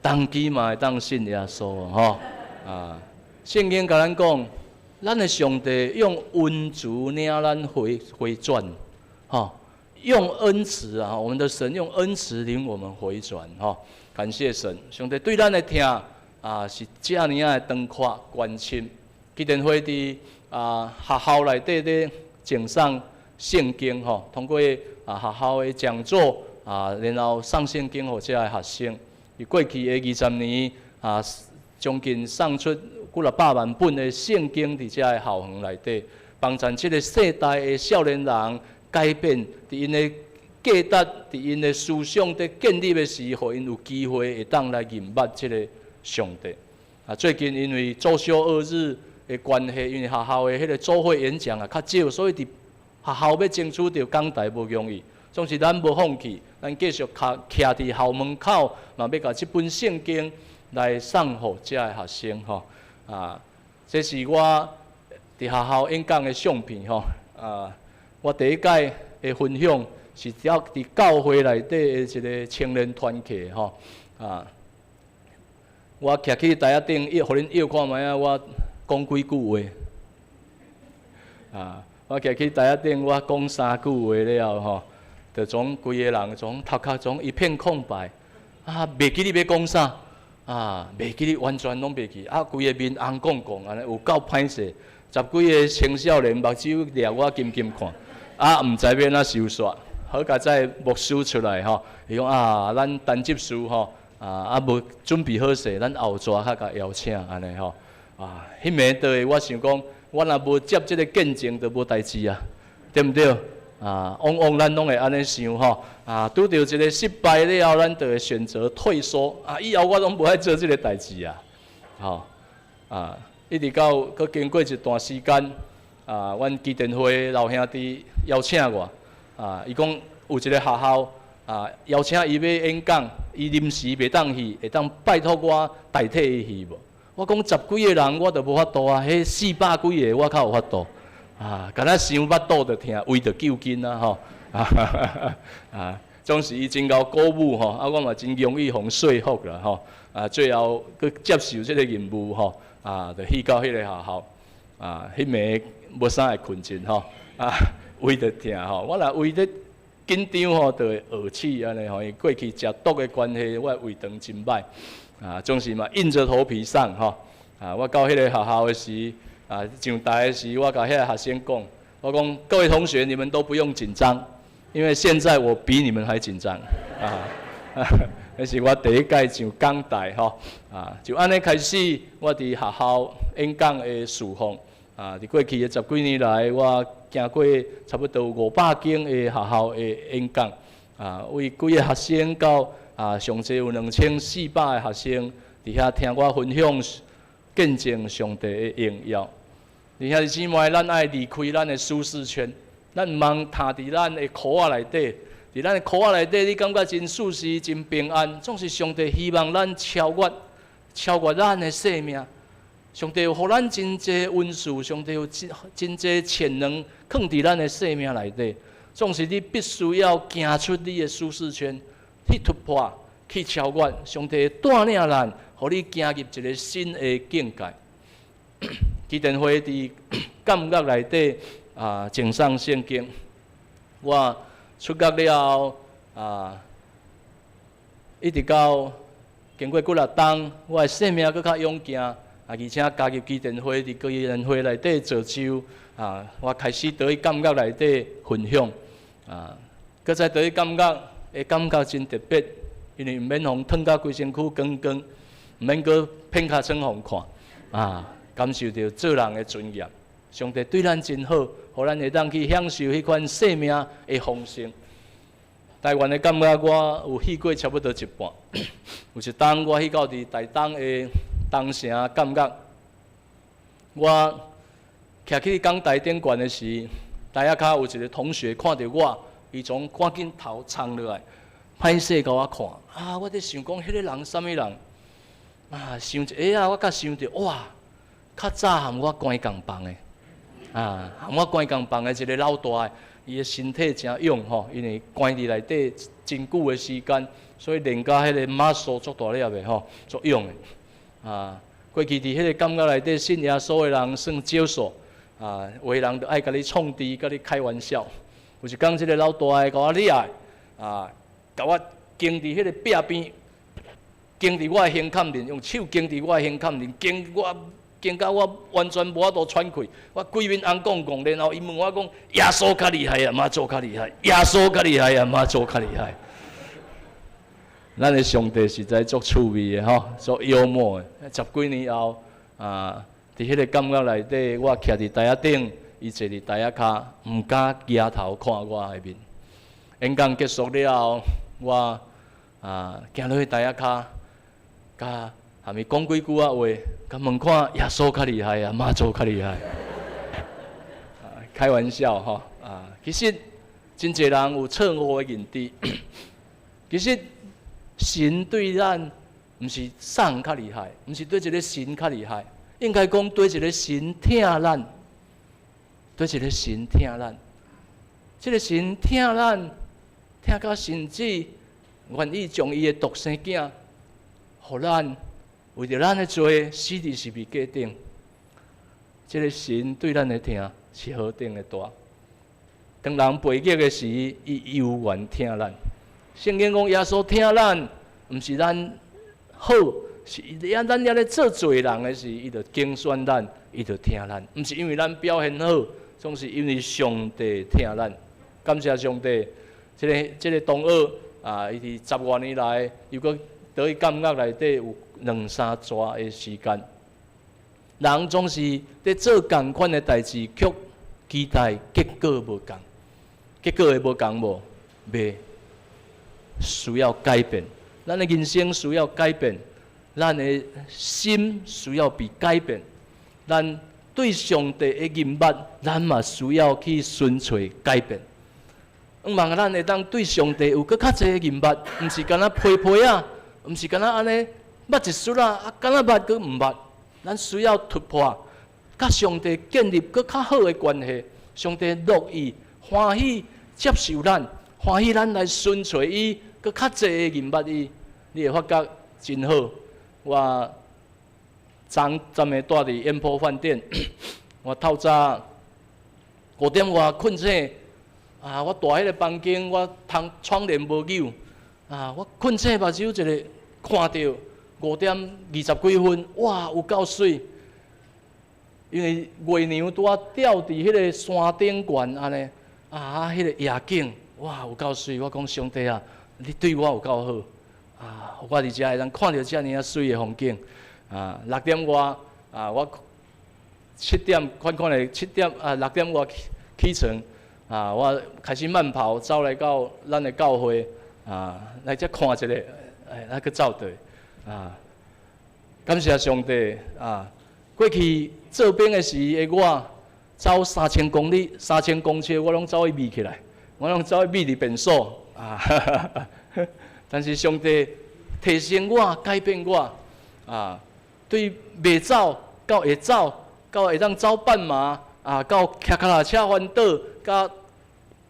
当机嘛会当信耶稣吼圣经甲咱讲，咱的上帝用温柔领咱回转吼。用恩慈我们的神用恩慈领我们回转感谢神，上帝对咱的听是这样的长阔关心。基甸会伫学校内底咧赠送圣经通过学校的讲座然后送圣经给这些学生。伊过去的20年将近送出几百万本的圣经伫这些校园内底，帮助这个世代的少年人。改变伫因的价值，伫因的思想的建立的时，互因有机会会当来认捌这个上帝。最近因为周休2日的关系，因为学校的迄个组会演讲较少，所以伫学校要争取到讲台无容易。总是咱无放弃，咱继续徛伫校门口，嘛要甲这本圣经来送互这个学生这是我伫学校演讲的相片我第一届的分享是伫教会内底的一个青年团契我徛去台仔顶，互恁摇看卖我讲几句话我徛去台仔顶，我讲3句话了后就总规个人总头壳总一片空白袂记你要讲啥袂记你完全拢袂记规个面红光光安尼有够歹势，10几个青少年目睭掠我金金看。毋知要哪收煞，好甲在牧师出来伊讲咱单接书无准备好势，咱后座较甲邀请安尼迄暝倒的我想讲，我若无接即个见证，就无代志对毋对？往往咱拢会安尼想拄到一个失败了后，咱就会选择退缩以后我拢无爱做即个代志一直到佮经过一段时间。阮基甸会老兄弟邀请我，伊讲有一个学校邀请伊要演讲，伊临时袂当去，会当拜托我代替伊去无？我讲10几个人，我都无法度啊。迄400几个我较有法度啊。敢若想腹肚就疼，胃就揪筋啊吼啊。总是伊真够鼓舞吼，啊，我嘛真容易互说服啦吼。啊，最后佮接受即个任务吼，啊，就去到迄个学校啊，迄暝无啥会困真吼，啊，胃就疼吼。我若胃咧紧张吼，就会饿气安尼吼。伊过去食毒的关系，我胃肠真歹啊，总是嘛硬着头皮上吼。啊，我到迄个学校的时，啊，上台的时，我甲遐个学生讲，我讲各位同学，你们都不用紧张。因为现在我比你们还紧张啊！那是我第一届上讲台吼啊，就安尼开始，我伫学校演讲的事奉啊，伫过去的10几年来，我行过差不多500间的学校的演讲啊，为几个学生到啊，上济有2400个学生伫遐听我分享见证上帝的荣耀。而遐姊妹，咱爱离开咱的舒适圈。咱毋通踏伫咱的裤仔内底，伫咱的裤仔内底，你感觉真舒适、真平安。总是上帝希望咱超越咱的生命。上帝有互咱真济恩赐，上帝有真济潜能放伫咱的生命内底。总是你必须要行出你的舒适圈，去突破、去超越。上帝带领咱，互你行入一个新的境界。基甸会伫感觉内底。啊，整上圣经，我出国了后啊，一直到经过几6冬，我的生命更较勇健啊，而且加入基甸会，伫基甸会内底做酒啊，我开始得以感觉内底分享啊，搁再得以感觉，会感觉真特别，因为毋免互烫甲规身躯光光，毋免搁片脚床互看啊，感受到做人的尊严。上帝对咱真好，互咱会当去享受迄款生命的丰盛。台湾的感觉我有去过差不多一半，有一当我去到伫台东的东城感觉，我徛去讲台顶悬的时，台下骹有一个同学看到我，伊从赶紧头冲落来，歹势甲我看，啊，我伫想讲，迄个人啥物人？啊，想一下啊，我甲想着哇，较早含我关共房的。啊，含我关共房的一个老大的，伊的身体真勇吼，因为关伫内底真久的时间，所以练到迄个muscle足大粒的吼，足勇的。啊，过去伫迄个感觉内底信耶稣的人算少数，啊，有的人就爱甲你创治，甲你开玩笑。有一天，即个老大的甲我厉害，啊，甲我经伫迄个壁边，经伫我的胸坎面，用手经伫我的胸坎面，经到我完全无法度喘气，我规面红光光，然后伊问我讲：耶稣较厉害啊，妈祖较厉害；耶稣较厉害啊，妈祖较厉害。咱的上帝实在足趣味的吼，足幽默的。10几年后，啊，伫迄个感觉内底，我徛伫台仔顶，伊坐伫台仔骹，毋敢举头看我的面。演讲结束了后，我行落去台仔骹，甲下面讲几句话，甲问看耶稣较厉害啊，妈祖较厉害。开玩笑吼啊，其实真侪人有错误的认知。其实神对咱毋是送较厉害，毋是对一个神较厉害，应该讲对一个神疼咱，对一个神疼咱。这个神疼咱，疼到甚至愿意将伊的独生囝，互咱。为着咱的罪，死伫十字架顶，这个神对咱的疼是何等的大。当人背逆的时，伊犹原疼咱。圣经讲耶稣疼咱，毋是咱好，是咱也咧做罪人的时，伊就拣选咱，伊就疼咱。毋是因为咱表现好，总是因为上帝疼咱。感谢上帝，这个同学啊，伊伫10多年来，又搁得以感觉内底有2、3抓的时间，人总是在做同款的代志，却期待结果无同，结果会无同无？袂，需要改变。咱的人生需要改变，咱的心需要被改变，咱对上帝的认捌，咱嘛需要去寻找改变。希望咱会当对上帝有搁较侪的认捌，毋是干那皮皮啊。毋是干那安尼，捌一撮啊，干那捌佫毋捌，咱需要突破，甲上帝建立更较好的关系。上帝乐意、欢喜接受咱，欢喜咱来顺随伊，更较济的认捌伊，你会发觉真好。我昨暝住伫延波饭店，我透早5点外困醒，我住迄个房间，我窗帘无扭，我困醒目睭一个看到5点20几分，哇，有够水！因为月娘拄啊吊伫迄个山顶悬安尼，迄个夜景，哇，有够水！我讲上帝啊，你对我有够好，我伫遮会当看到遮尔啊水的风景。6点外，我7点看咧7点6点外起床，我开始慢跑，走来到咱的教会，来遮看一下，来去走队，感谢上帝过去做兵的时的我，走3000公里、3000公尺，我拢走去眯起来，我拢走去眯伫便所但是上帝提醒我、改变我对袂走到会走，到会当走半马到骑脚踏车环岛，到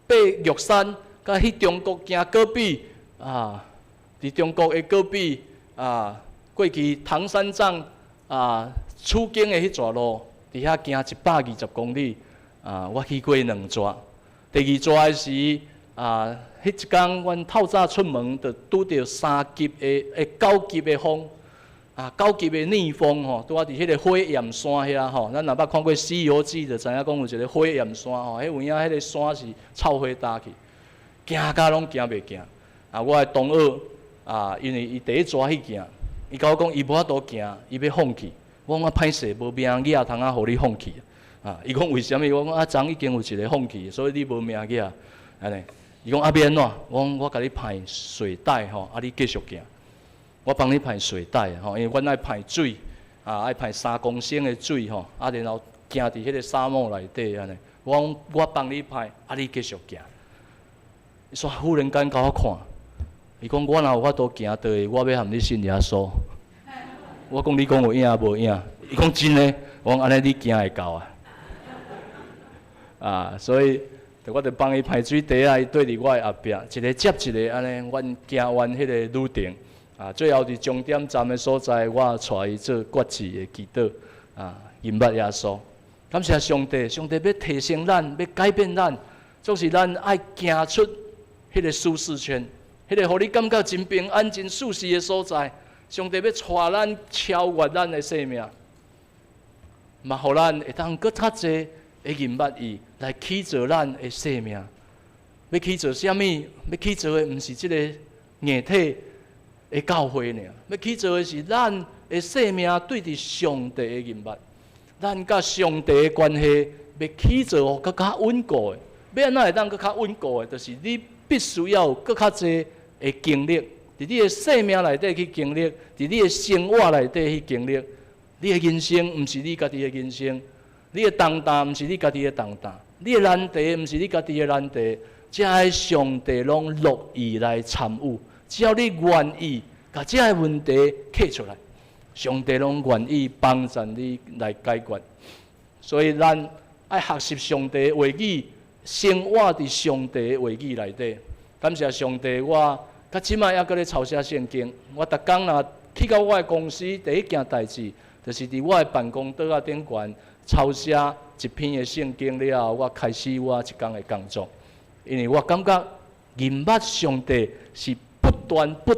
爬玉山，到去中国行戈壁伫中国的戈壁过去唐三藏取经的迄段路，伫遐行120公里，我去过2逝。第2逝的时，迄一天阮透早出门，就拄着3级的9级的风，9级的逆风吼，拄啊伫迄个火焰山遐吼，咱若捌看过《西游记》，就知影讲有一个火焰山吼，迄有影迄个山是臭火打去，行甲拢行袂行。我的同学因为伊第一逝去行。伊甲我讲，伊无法度行，伊要放弃。我讲歹势，无命囝通互你放弃。伊讲为什么？我讲昨已经有一个放弃，所以你无命囝。安尼，伊讲要安怎？我讲我甲你派水袋吼，你继续行。我帮你派水袋吼，因为阮爱派水，爱派3公升的水吼，然后行伫迄个沙漠内底安尼。我讲我帮你派，你继续行。伊煞忽然间甲我看。伊讲我若有法度行倒去，我要含你信耶稣。我讲你讲有影无影？伊讲真诶，我讲安尼你行会到所以我就帮伊排水袋伊对伫我的后壁，一个接一个安尼，阮行完迄个旅程最后伫终点站的所在，我带伊做决志的祈祷认捌耶稣。感谢上帝，上帝要提升咱，要改变咱，总是咱爱行出迄个舒适圈。迄个，互你感觉真平安、真舒适的所在，上帝要带咱超越咱的生命，嘛，互咱会当搁较济会认捌伊，来起造咱的生命。要起造啥物？要起造的毋是即个硬体的教会尔，要起造的是咱的生命对伫上帝的认捌，咱甲上帝的关系要起造互搁较稳固的。要安怎会当搁较稳固的？就是你必须要有搁较济的经历，伫你的生命内底去经历，伫你的生活内底去经历。你的人生毋是你家己的人生，你的重担毋是你家己的重担，你的难题毋是你家己的难题，这些上帝拢乐意来参与。只要你愿意，把这些问题摕出来，上帝拢愿意帮助你来解决。所以咱爱学习上帝的话语，生活伫上帝的话语内底。感谢上帝，我到即摆还搁咧抄写圣经。我逐工若去到我的公司，第一件代志，就是伫我的办公桌啊顶悬抄写一篇的圣经了后，我开始我一天的工作。因为我感觉认捌上帝是不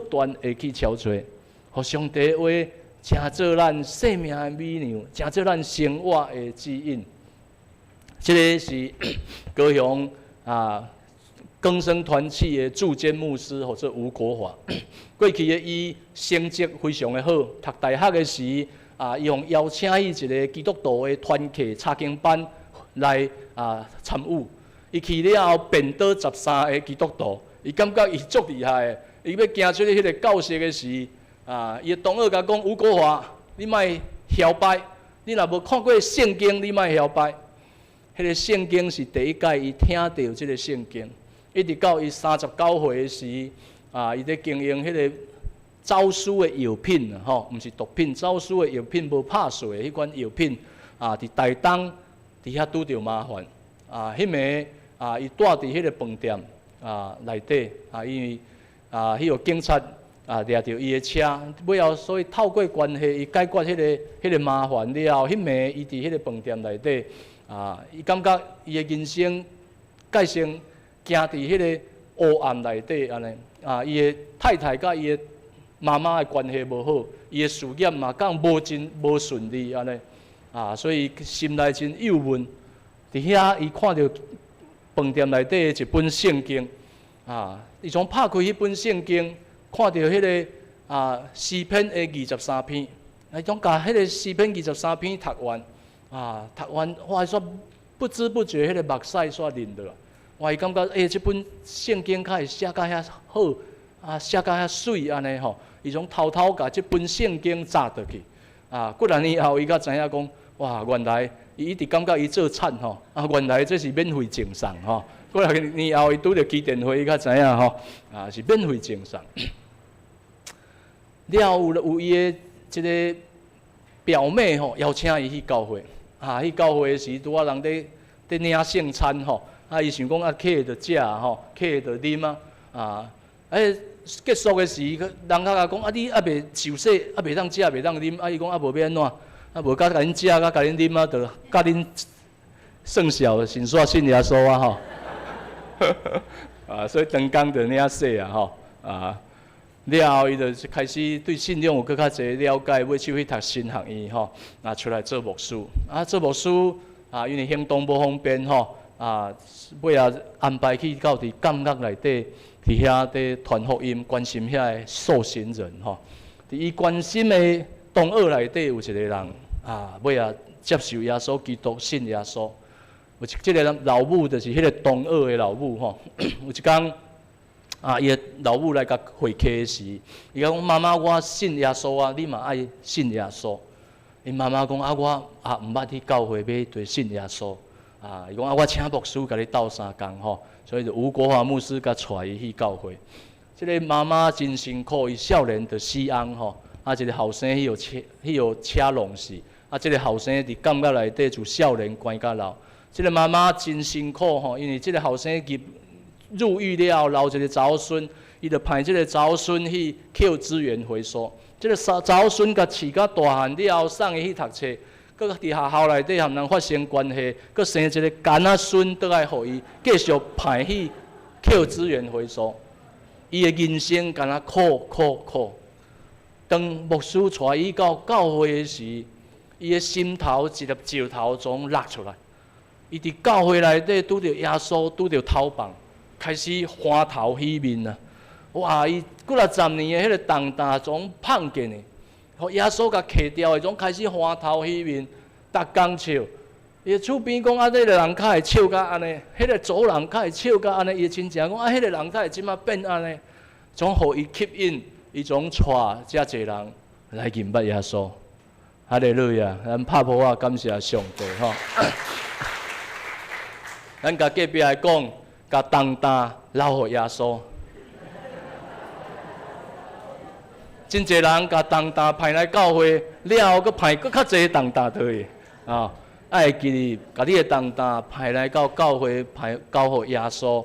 断会去超找，互上帝的话成做咱生命的美娘，成做咱生活的指引。这个是高雄更生团契的驻监牧师，或者吴国华。过去的伊成绩非常的好，读大学的时，伊用邀请伊一个基督徒的团契查经班来参与。伊去了后，变倒13个基督徒，伊感觉伊足厉害的。伊要行出去迄个教室的时，伊的同学甲讲：吴国华，你莫摇摆，你若无看过圣经，你莫摇摆。迄个圣经是第一届伊听到即个圣经。一直到伊39岁的时，伊咧经营迄个走私的药品啊，吼，毋是毒品，走私的药品无拍碎的迄款药品啊，伫台东伫遐拄着麻烦啊，迄暝啊，伊住伫迄个饭店啊内底啊，因为啊，迄个警察啊掠着伊的车，尾后所以透过关系，伊解决迄个麻烦了后，迄暝伊伫迄个饭店内底啊，伊感觉伊的人生改成行伫迄个黑暗内底安尼啊，伊的太太甲伊的妈妈的关系无好，伊的事业嘛讲无顺利安尼啊，所以心内真忧闷。伫遐伊看到饭店内底一本圣经啊，伊从拍开迄本圣经，看到迄个啊诗篇的23篇，伊种甲迄个诗篇23篇读完啊，读完哇，煞不知不觉迄个目屎煞淋落来，哇，伊感觉即本圣经较会写甲遐好啊，写甲遐水安尼吼，伊种偷偷甲即本圣经砸倒去啊，过两年后伊才知影讲，哇，原来伊一直感觉伊做惨吼，啊，原来这是免费赠送吼。过来年后伊拄着机电会，伊才知影吼，啊是免费赠送。了有伊的一个表妹吼，邀请伊去教会，啊，去教会时拄啊人伫领圣餐吼，啊伊想讲啊客着食吼，客着啉啊，结束的时，人甲讲啊你啊袂受洗，啊袂当食，袂当啉，啊伊讲啊无要安怎？啊，无甲恁食，甲恁啉啊，就甲恁算小先煞信耶稣啊吼。啊，所以长工就领洗啊吼啊，了后伊就开始对信仰有更较侪了解，要去读神学院吼，啊出来做牧师啊，做牧师啊，因为行动无方便吼啊，尾啊安排去到伫监狱内底，伫遐伫传福音，关心遐个受刑人吼。伫伊关心的同学内底有一个人。啊，尾啊接受耶稣基督，信耶稣。有即个老母就是迄个同学的老母吼。有一天啊，伊的老母来甲会客时，伊讲妈妈，我信耶稣啊，你嘛爱信耶稣。伊妈妈讲啊，我啊毋捌去教会要对信耶稣。啊，伊讲啊，我请牧师甲你斗相共吼，所以就吴国华牧师甲带伊去教会。即个妈妈真辛苦，伊少年就死翁吼，啊一个后生迄号车弄死。啊，即个后生伫监狱内底，自少年关到老。即个妈妈真辛苦吼，因为即个后生入狱了后，留一个查某孙，伊就派即个查某孙去捡资源回收。即个查某孙甲饲甲大汉了后，送伊去读册，搁伫学校内底含人发生关系，搁生一个干仔孙，倒来互伊继续派去捡资源回收。伊的人生干那苦。当牧师带伊到教会的时，伊的心头一粒石头总落出来，伊伫教会内底拄着耶稣，拄着头棒，开始欢头喜面啊！哇！伊几啊十年的迄个重担总放见的，互耶稣甲摕掉的，总开始欢头喜面，逐工笑。伊的厝边讲啊，迄个人较会笑甲安尼，迄个族人较会笑甲安尼，伊的亲戚讲啊，迄个人较会即马变安尼，总互伊吸引，伊总带遮侪人来敬拜耶稣。哈利路亚！咱拍鼓啊，感谢上帝吼。咱甲隔壁来讲，甲重担留互耶稣。真侪人甲重担派来教会，了后佫派佫较侪重担倒去啊！爱记哩，甲你的重担派来到教会，派交互耶稣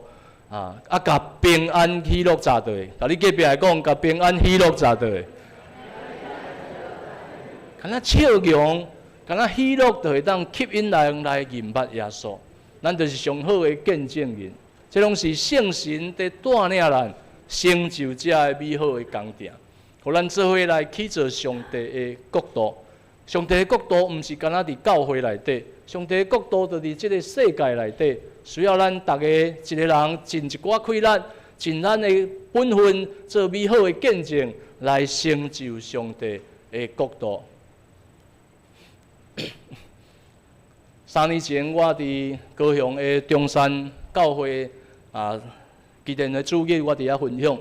啊！啊，甲平安喜乐trả倒去。甲你隔壁来讲，甲平安喜乐trả倒去。敢若笑容，敢若喜乐，就会当吸引人来敬拜耶稣。咱就是上好的见证人，这拢是圣神在带领咱成就这个美好的工程，互咱做伙来去做上帝的国度。上帝的国度毋是敢若伫教会内底，上帝的国度就伫这个世界内底，需要咱大家一个人尽一寡气力，尽咱的本分，做美好的见证，来成就上帝的国度。3年前，我伫高雄的中山教会基甸的主日，我伫遐分享。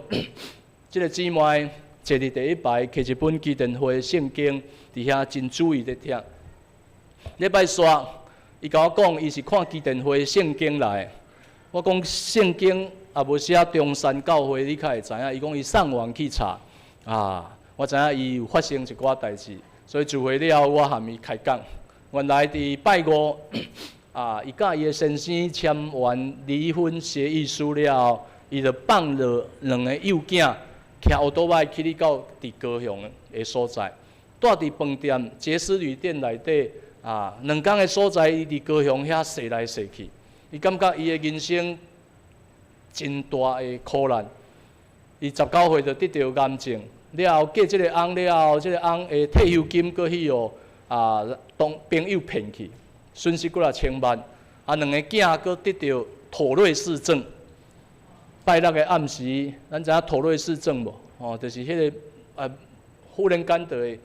这个姊妹坐伫第一排，摕一本基甸会圣经，伫遐真注意咧听。礼拜煞，伊甲我讲，伊是看基甸会圣经来。我讲圣经也无写中山教会，你较会知影。伊讲伊上网去查，我知影伊有发生一寡代志，所以聚会了，我含伊开讲。原来伫拜五，伊甲伊的先生签完离婚协议书了，伊就放了2个幼囝，骑奥多麦去到伫高雄的所在，住伫饭店杰斯旅店内底2天的所在，伊伫高雄遐踅来踅去，伊感觉伊的人生真大的苦难。伊19岁就得到癌症，了后嫁即个翁了后，即个翁的退休金搁去互当朋友骗去，损失过6000万。2个囝搁得到妥瑞氏症。拜六的暗时，咱知影妥瑞氏症无？就是迄个忽然间就会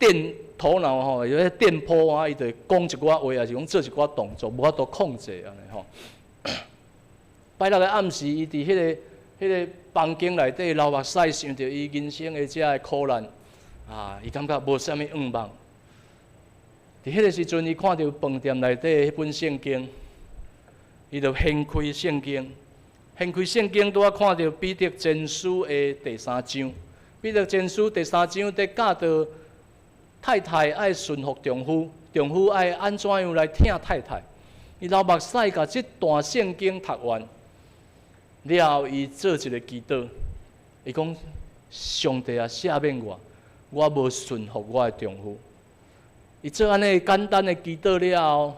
电头脑吼，有迄电波伊就讲一寡话，也是讲做一寡动作，无法度控制安尼吼。拜六的暗时，伊伫迄个房间内底流目屎，想着伊人生的遮个苦难，伊感觉无啥物愿望。伫迄个时阵，伊看到饭店内底迄本圣经，伊就掀开圣经，拄仔看到彼得前书的第3章。彼得前书第3章在教导太太爱顺服丈夫，丈夫爱安怎样来疼太太。伊流目屎，甲即段圣经读完。了后，伊做一个祈祷，伊讲：上帝啊，赦免我无顺服我的丈夫。伊做安尼简单的祈祷了后，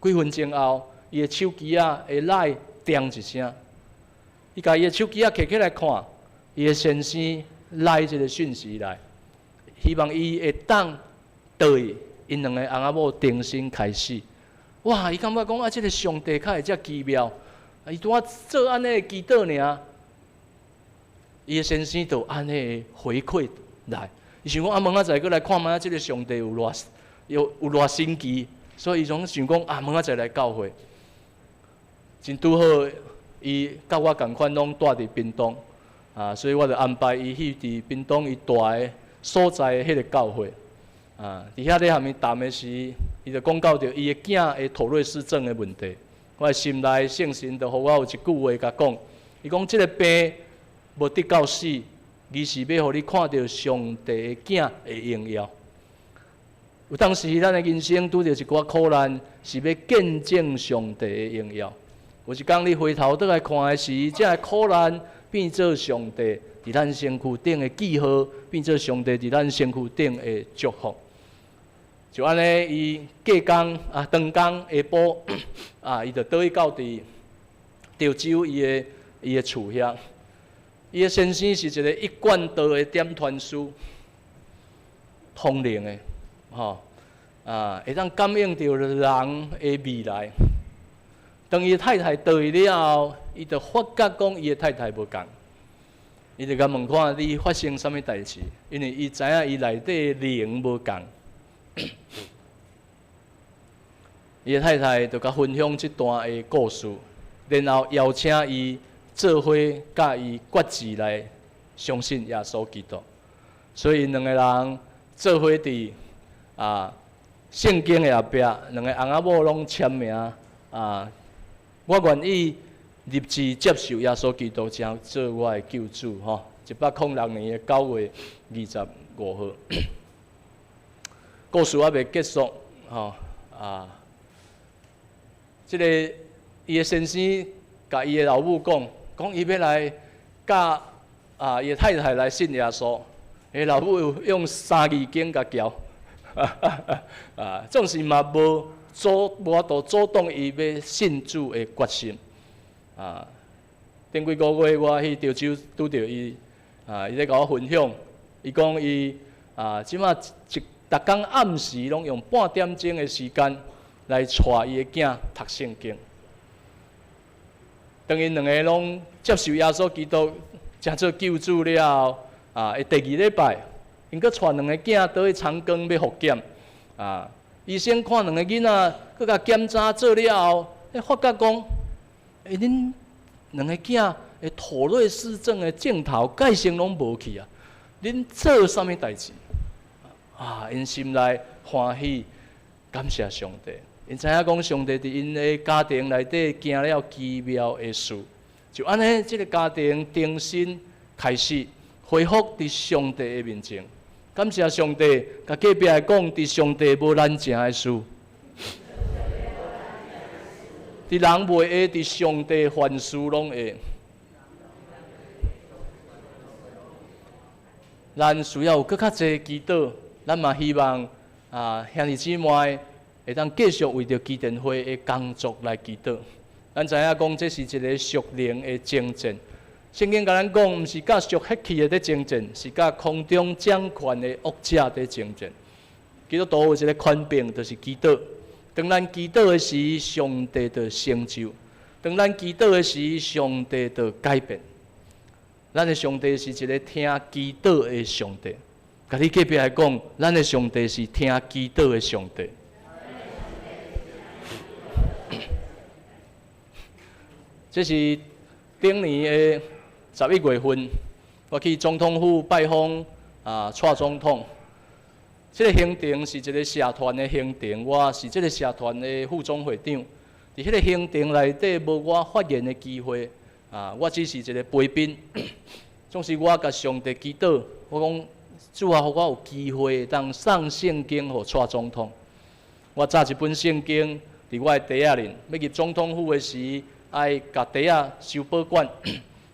几分钟后，伊的手机会来叮一声。伊甲伊的手机摕起来看，伊的先生来一个讯息来，希望伊会当对因2个翁仔某重新开始。哇！伊感觉讲这个上帝较会遮奇妙。伊拄仔做安尼的祈祷尔，伊的先生就安尼回馈来。伊想讲明仔载过来看卖，即个上帝有偌神奇，所以伊总想讲明仔载来教会。真拄好，伊甲我共款拢住伫屏东，所以我就安排伊去伫屏东伊住的所在迄个教会。伫遐咧下面谈的时，伊就讲到着伊的囝的妥瑞氏症的问题。我的心内圣神就互我有一句话甲讲，伊讲即个病无得到死，而是要互你看到上帝的囝的荣耀。有当时咱的人生拄着一寡苦难，是要见证上帝的荣耀。有一天你回头倒来看的时，这苦难变做上帝伫咱身躯顶的记号，变做上帝伫咱身躯顶的祝福。就安尼，伊过工长工下晡伊就倒去到伫潮州伊的厝遐。伊的先生是一个一贯道的点传师，通灵的，会当感应到人的未来。当伊太太倒去了后，伊就发觉讲伊的太太无共，伊就甲问看你发生啥物代志，因为伊知影伊内底灵无共。伊的太太就甲分享这段的故事，然后邀请伊做伙甲伊决志来相信耶稣基督。所以2个人做伙伫圣经的后壁，2个翁仔某拢签名我愿意立志接受耶稣基督做我的救主106年的9月25号。故事还未结束即个伊的先生甲伊的老母讲伊要来甲伊的太太来信耶稣，伊老母用3字经甲交，总是嘛无法度阻挡伊要信主的决心。顶几个月我去潮州拄着伊，伊在甲我分享，伊讲伊即马逐工暗时拢用半点钟的时间来带伊的囝读圣经。当因2个拢接受耶稣基督成做救主了后，第2礼拜，因搁带2个囝倒去长庚要复检。医生看2个囡仔，搁甲检查做了后，发觉讲，恁2个囝的妥瑞氏症的症头改成拢无去恁做啥物代志？因心内欢喜，感谢上帝。因知影讲上帝伫因的家庭内底行了奇妙的事，就安尼，这个家庭重新开始。恢复伫上帝的面前。感谢上帝，甲隔壁来讲，伫上帝无难成的事。伫人袂会，伫上帝凡事拢会。咱需要有更较侪祈祷，咱嘛希望兄弟姊妹会当继续为着基甸会的工作来祈祷。咱知影讲，这是一个属灵的征战。圣经甲咱讲，毋是甲属血气的在征战，是甲空中掌权的恶者在征战。基督徒有一个权柄，就是祈祷。当咱祈祷的时，上帝就成就；当咱祈祷的时，上帝就改变。咱的上帝是一个听祈祷的上帝。甲你隔壁来讲，咱的上帝是听祈祷的上帝。这是顶年的11月份，我去总统府拜访蔡总统。这个行程是一个社团的行程，我是这个社团的副总会长。伫迄个行程内底，无我发言的机会。我只是一个陪宾。总是我甲上帝祈祷，我讲主啊，互我有机会当送圣经互蔡总统。我揸一本圣经伫我的袋仔里，要入总统府的时，爱甲袋仔收保管。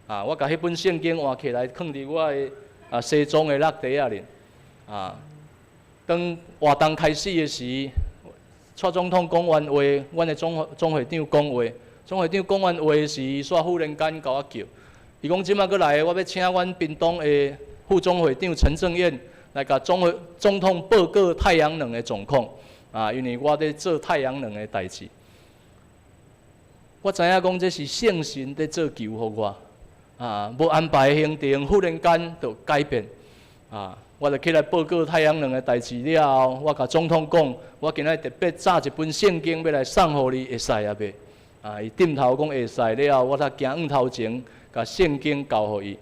我甲迄本圣经换起来，放伫我的西装的落袋仔里。当活动开始的时，蔡总统讲完话，阮的总会长讲话。总会长讲完话时，煞忽然间甲我叫，伊讲即摆过来，我要请阮屏东的副总会长陈正燕来甲总统报告太阳能的状况。因为我伫做太阳能的代志。我知影讲这是圣神伫做求互我，无安排的行程，忽然间就改变。我就起来报告太阳能的代志了后，我甲总统讲，我今仔特别炸一本圣经要来送互你，会使啊袂？伊点头讲会使了后，我才行院头前，甲圣经交互伊。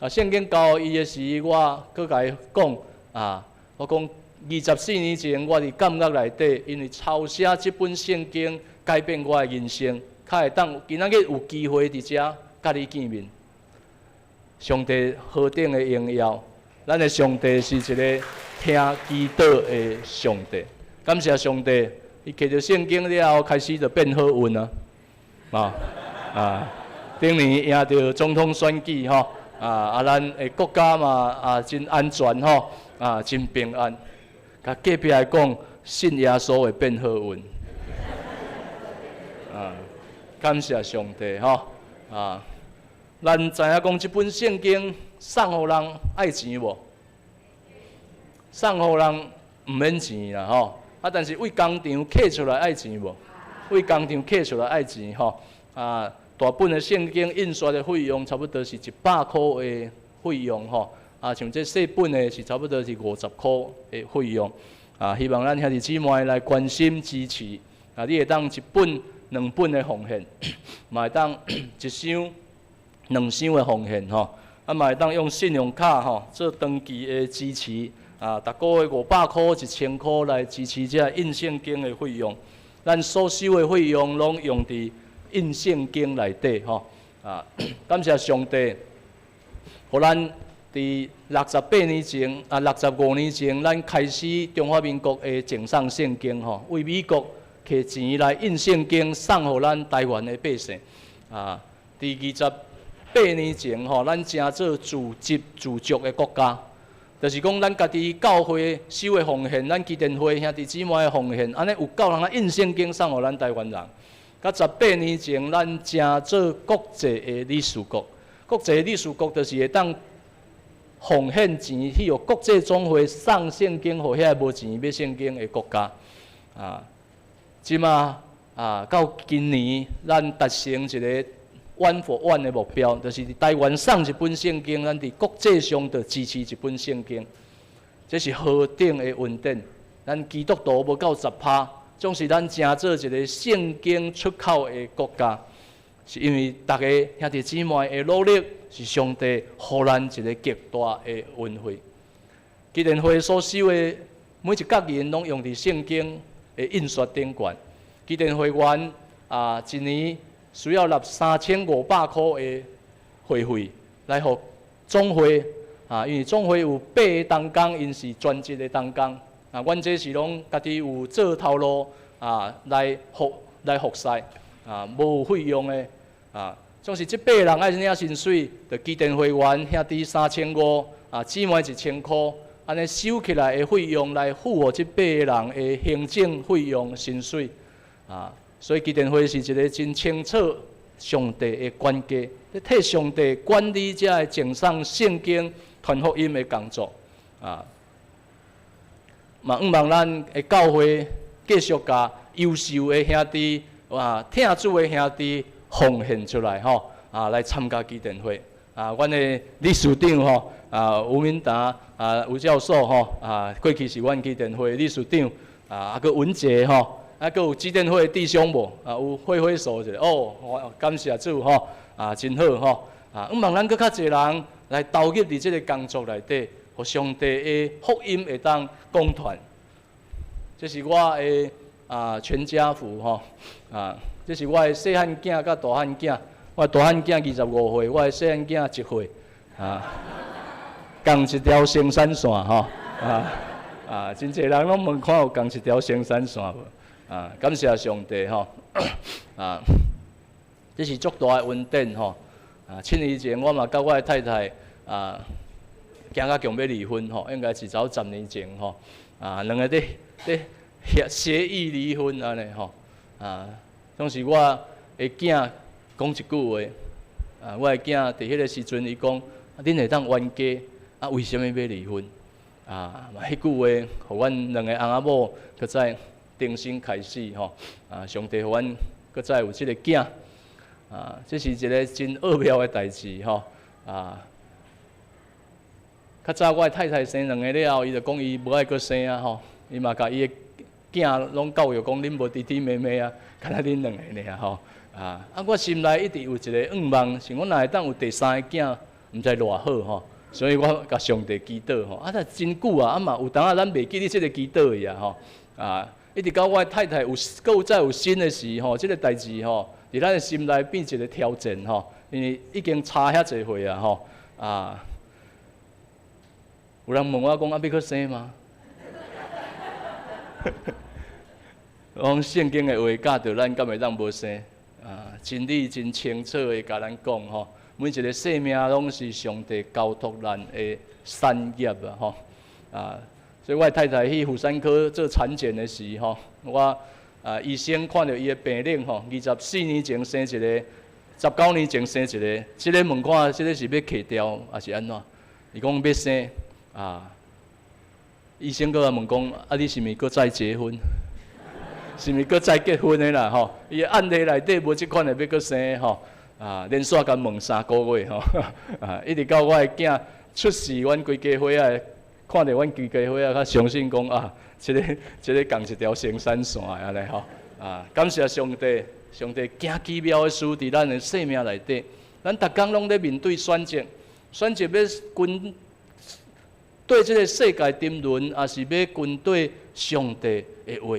圣经交互伊的时，我佮甲伊讲，我讲24年前我伫监狱内底，因为抄写这本圣经，改变我的人生，较会当今仔日有机会伫遮甲你见面。上帝何等的荣耀！咱的上帝是一个听祈祷的上帝，感谢上帝，伊摕着圣经了后，开始就变好运啊！顶年赢着总统选举吼，咱的国家嘛真安全吼，真平安。甲隔壁来讲，信耶稣会变好运。感谢上帝吼，咱知影讲这本圣经送互人爱钱无？送互人毋免钱啦吼，但是为工厂摕出来爱钱无？为工厂摕出来爱钱吼，大本的圣经印刷的费用差不多是100块的费用吼，像这细本的是差不多是50块的费用，希望咱兄弟姊妹来关心支持，你会当1本、2本的奉献，嘛会当1箱、2箱的奉献吼，嘛会当用信用卡吼做长期的支持，逐个月500块、1000块来支持这印圣经的费用。咱所收的费用拢用伫印圣经内底吼，感谢上帝，互咱伫68年前65年前，咱开始中华民国的赠送圣经吼，为美国摕钱来印圣经送互咱台湾的百姓。伫28年前吼，咱成做自给自足的国家。就是讲，咱家己教会收的奉献，咱基甸会兄弟姊妹的奉献，安尼有够人啊印圣经送互咱台湾人。甲18年前，咱成做国际的理事国。国际理事国就是会当奉献钱去予国际总会送圣经，互遐无钱买圣经的国家。即马到今年，咱达成一个1 for 1的目标，就是伫台湾送一本圣经，咱伫国际上就支持一本圣经。这是何等的稳定！咱基督徒无到10%，总是咱成做一个圣经出口的国家，是因为大家兄弟姊妹的努力，是上帝予咱一个极大的恩惠。基甸会所收的每一角银，拢用伫圣经的印刷顶悬。基甸会员一年需要纳3500块的会费，来互总会因为总会有8个同工，因是专职的同工。阮这是拢家己有做头路来服侍无费用的总是这8个人爱领薪水，就基电会员兄弟3500姊妹1000块，安尼收起来的费用来付我这8个人的行政费用薪水所以基电会是一个真清楚上帝的管家，替上帝管理这个敬送圣经、传福音的工作嘛，希望咱的教会继续甲优秀的兄弟听主的兄弟奉献出来来参加基电会阮的理事长吴敏达吴教授过去是阮基电会理事长佮文杰佮有基电会的弟兄无有挥手一下感谢主真好希望咱佮较侪人来投入伫这个工作内底，互上帝的福音会当讲传。这是我的全家福这是我的细汉囝甲大汉囝。我大汉囝25岁，我的细汉囝1岁共一条生产线真侪人拢问看有共一条生产线无感谢上帝这是足大的恩典7年前我嘛甲我的太太行到强要离婚应该是早10年前两个伫协议离婚安尼当时我的囝讲一句话我的囝伫迄个时阵伊讲恁会当冤家为什么要离婚迄句话互阮两个翁仔某搁再重新开始上帝互阮搁再有即个囝这是一个真奥妙的代志较早我的太太生2个了后，伊就讲伊无爱搁生伊嘛甲伊的囝拢教育讲恁无弟弟妹妹敢若恁2个尔我心内一直有一个愿望，是我若会当有第3个囝，毋知偌好所以我甲上帝祈祷但真久嘛有当咱袂记你即个祈祷去一直到我的太太再有新的时即个代志伫咱的心内变一个挑战因为已经差遐侪岁有人问我讲要搁生吗？我讲圣经的话教导咱，敢会当无生？真理真清楚的甲咱讲每一个生命拢是上帝交托咱的产业所以我的太太去妇产科做产检的时我医生看到伊的病历24年前生一个，19年前生一个，这个问看，这个是要去掉还是安怎？伊讲要生医生搁来问讲你是毋是搁再结婚？是毋是搁再结婚的啦？伊的案例内底无即款的要搁生连续甲问3个月一直到我的囝出世，阮规家伙看到阮规家伙较相信讲这个共一条生产线安尼感谢上帝，上帝行奇妙的事伫咱的生命内底，咱逐工拢咧面对选择要跟对这个世界沉沦，还是要跟对上帝的话？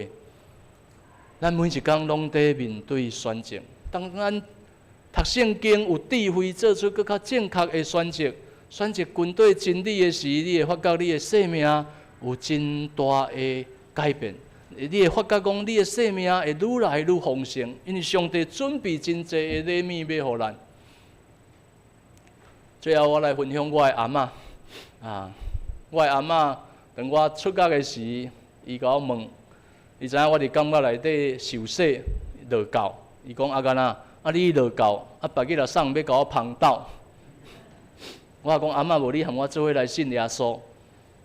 咱每一工拢在面对选择。当咱读圣经有智慧，做出更较正确的选择，选择跟对真理的时，你会发觉你的生命有真大的改变。你会发觉讲，你的生命会愈来愈丰盛，因为上帝准备真济的礼物要予咱。最后，我来分享我的阿嬷我的阿嬷，当我出家的时，伊甲我问，伊知影我伫监狱内底受洗落教，伊讲阿干你落教，别个来送要甲我捧斗。我讲阿嬷，无你含我做伙来信耶稣。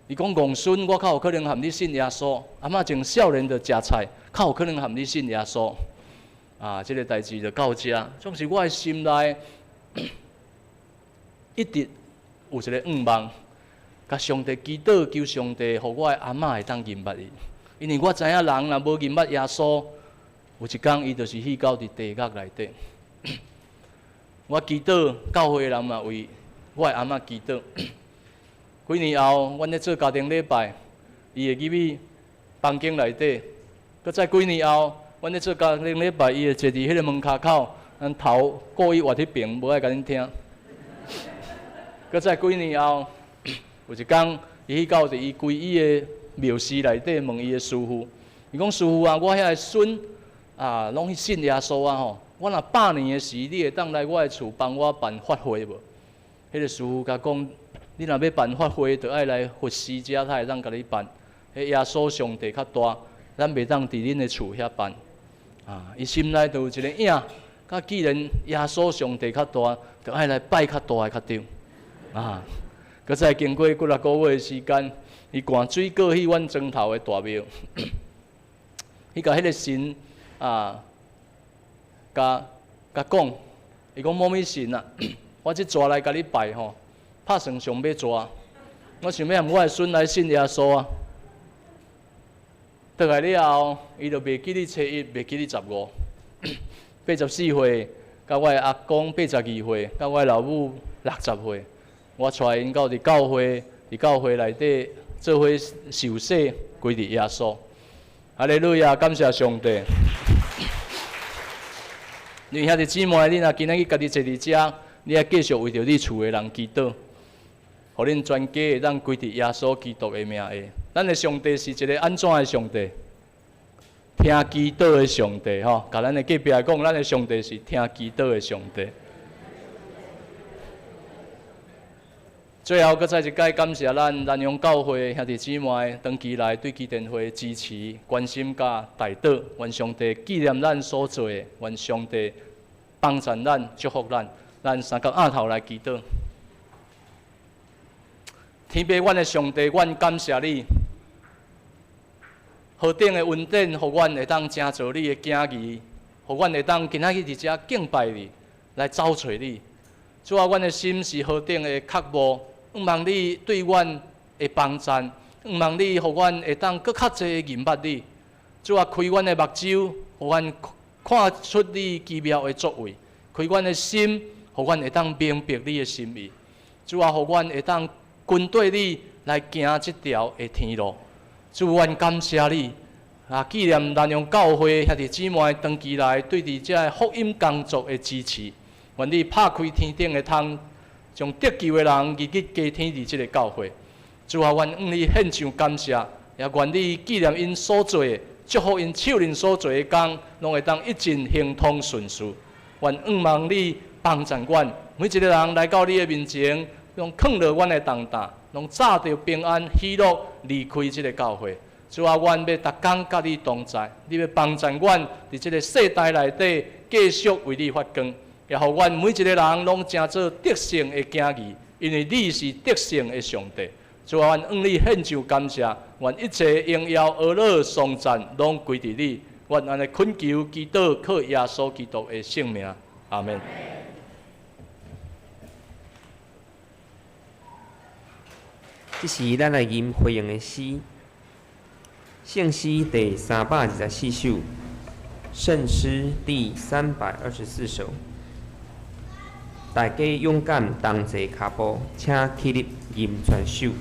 伊讲戆孙，我较有可能含你信耶稣。阿嬷从少年就食菜，较有可能含你信耶稣。这个代志就到这。总是我的心内一直有一个愿望。甲上帝祈祷，求上帝，互我的阿嬷会当认捌伊。因为我知影人若无认捌耶稣，有一天伊就是死到伫地狱内底。我祈祷，教会人嘛为我的阿嬷祈祷。几年后，阮咧做家庭礼拜，伊会入去房间内底。搁再几年后，阮咧做家庭礼拜，伊会坐伫迄个门骹口，咱头故意活伫边，无爱甲恁听。搁再几年后。有一天，伊去到伊规伊的庙寺内底问伊的师傅，伊讲师傅啊，我遐个孙啊，拢去信耶稣啊吼，我若100年的时，你会当来我的厝帮我办法会无？迄个师傅甲讲，你若要办法会，就爱来佛师遮，他会当甲你办。迄耶稣上帝较大，咱袂当伫恁的厝遐办。啊，伊心内就有一个影，甲既然耶稣上帝较大，就爱来拜较大的较对。啊，搁再经过几6个月的时间，伊赶水果去阮庄头的大庙，伊甲迄个神啊，甲讲，伊讲某咪神啊，我即抓来甲你拜吼，拍算上要抓，我想要含我的孙来信耶稣啊。倒来了后，伊就袂记你初1，袂记你15， 84岁，甲我的阿公82岁，甲我的老母60岁。我带因到伫教会内底做伙受洗，归伫耶稣。哈利路亚，感谢上帝。因为兄弟姊妹，你若今仔日家己坐伫遮，你要继续为着你厝的人祈祷，互恁全家会当归伫耶稣基督的名下。咱的上帝是一个安怎的上帝？听祈祷的上帝吼，甲咱的隔壁讲，咱的上帝是听祈祷的上帝。最后，搁再一摆感谢咱南阳教会兄弟姊妹长期来对基电会支持、关心甲带导，愿上帝纪念咱所做的，愿上帝帮助咱、祝福咱。咱三角额头来祈祷。天父，阮的上帝，阮感谢你，何等的恩典，互阮会当成做你的囝儿，互阮会当今仔日伫遮敬拜你，来找找你。主啊，阮的心是何等的渴慕。希望你对阮会帮助，希望你互阮会当搁较济认捌你。主啊，开阮的目睭，互阮看出你奇妙的作为；开阮的心，互阮会当明白你的心意。主啊，互阮会当跟对你来行这条的天路。主，阮感谢你，啊，纪念南阳教会兄弟姊妹长期来对伫这福音工作的支持。愿你拍开天顶的窗。将得救的人日日加添伫即个教会，主啊，愿向你献上感谢，也愿你纪念因所做的，祝福因手人所做的工，拢会当一尽亨通顺遂。愿望你帮助阮，每一个人来到你的面前，拢放落阮的重担，拢早着平安喜乐离开即个教会。主啊，阮要逐工甲你同在，你要帮助阮伫即个世代内底继续为你发光。也互阮每一个人拢成做得胜的囝儿，因为你是得胜的上帝。主啊，愿向你献上感谢，愿一切荣耀、阿乐、颂赞拢归伫你。愿安尼恳求、祈祷，靠耶稣基督的圣名，阿门。这是咱来吟回应的诗，圣诗第324首，圣诗第324首。大家勇敢同齐脚步，请起立吟全首。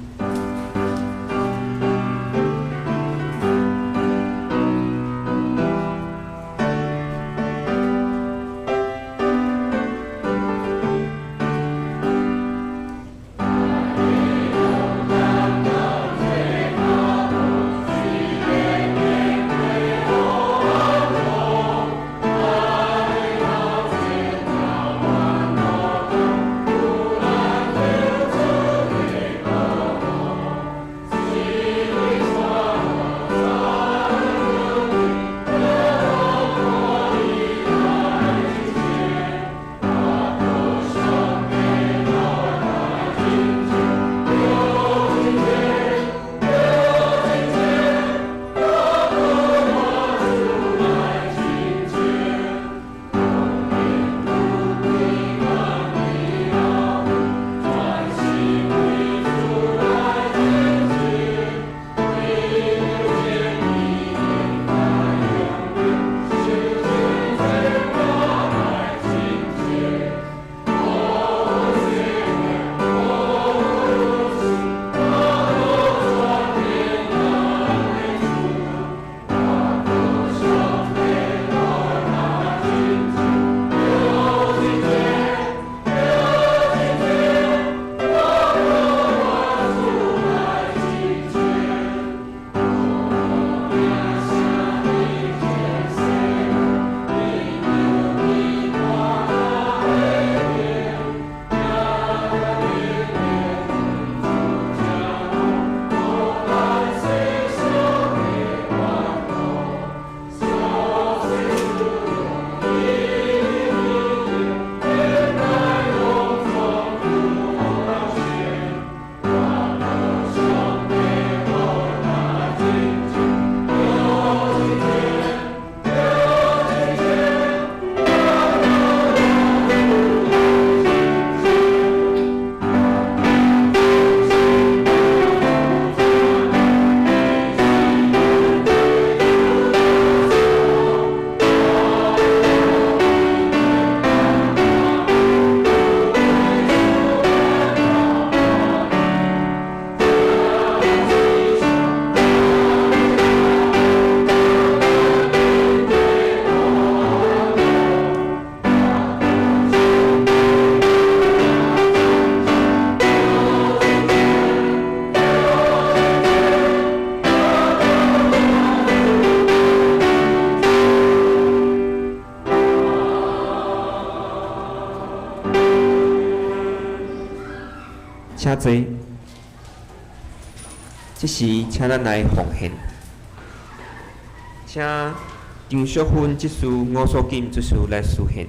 请坐。这时，请咱来奉献，请张淑芬执事、吴淑金执事来施献。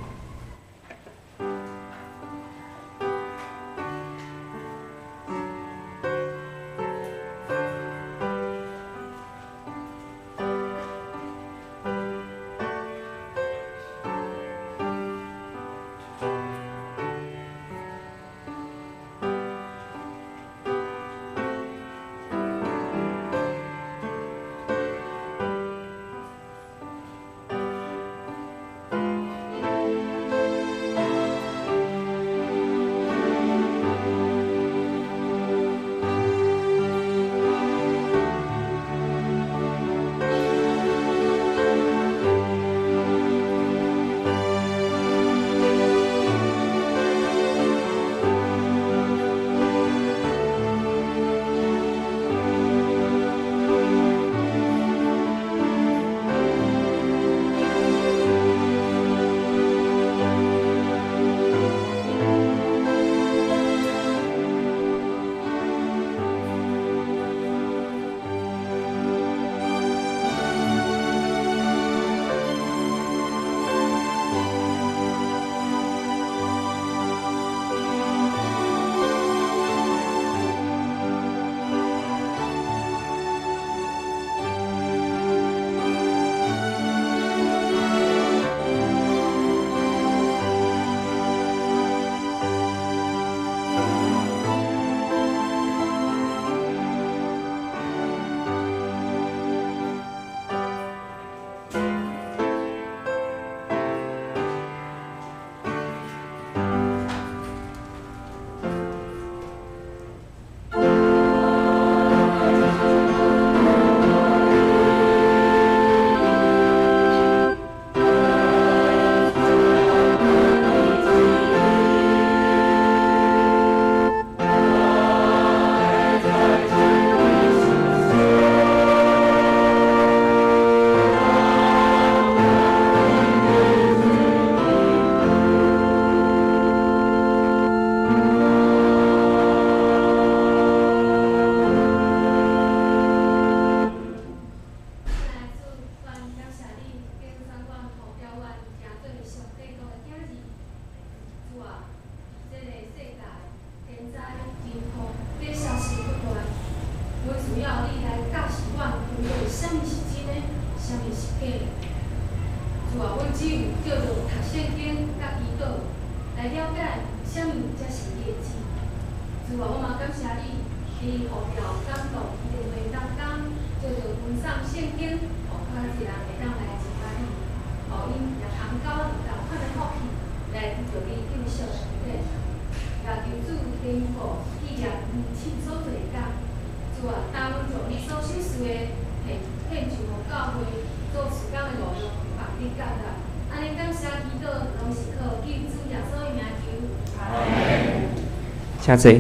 请坐。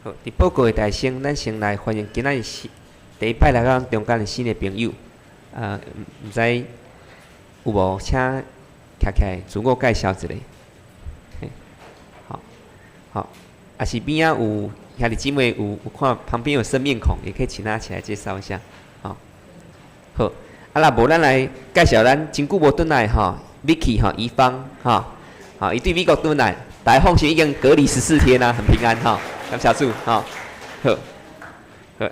好，伫报告的大声，咱先来欢迎今仔日第一摆来到中间的新的朋友。毋知有无请徛起来自我介绍一下。好，也是边仔有兄弟姊妹有看旁边有生面孔，也可以请他起来介绍一下。好，若无咱来介绍咱真久无转来Vicky 怡芳伊对美国转来，大家放心已经隔离14天啦，很平安感谢主好，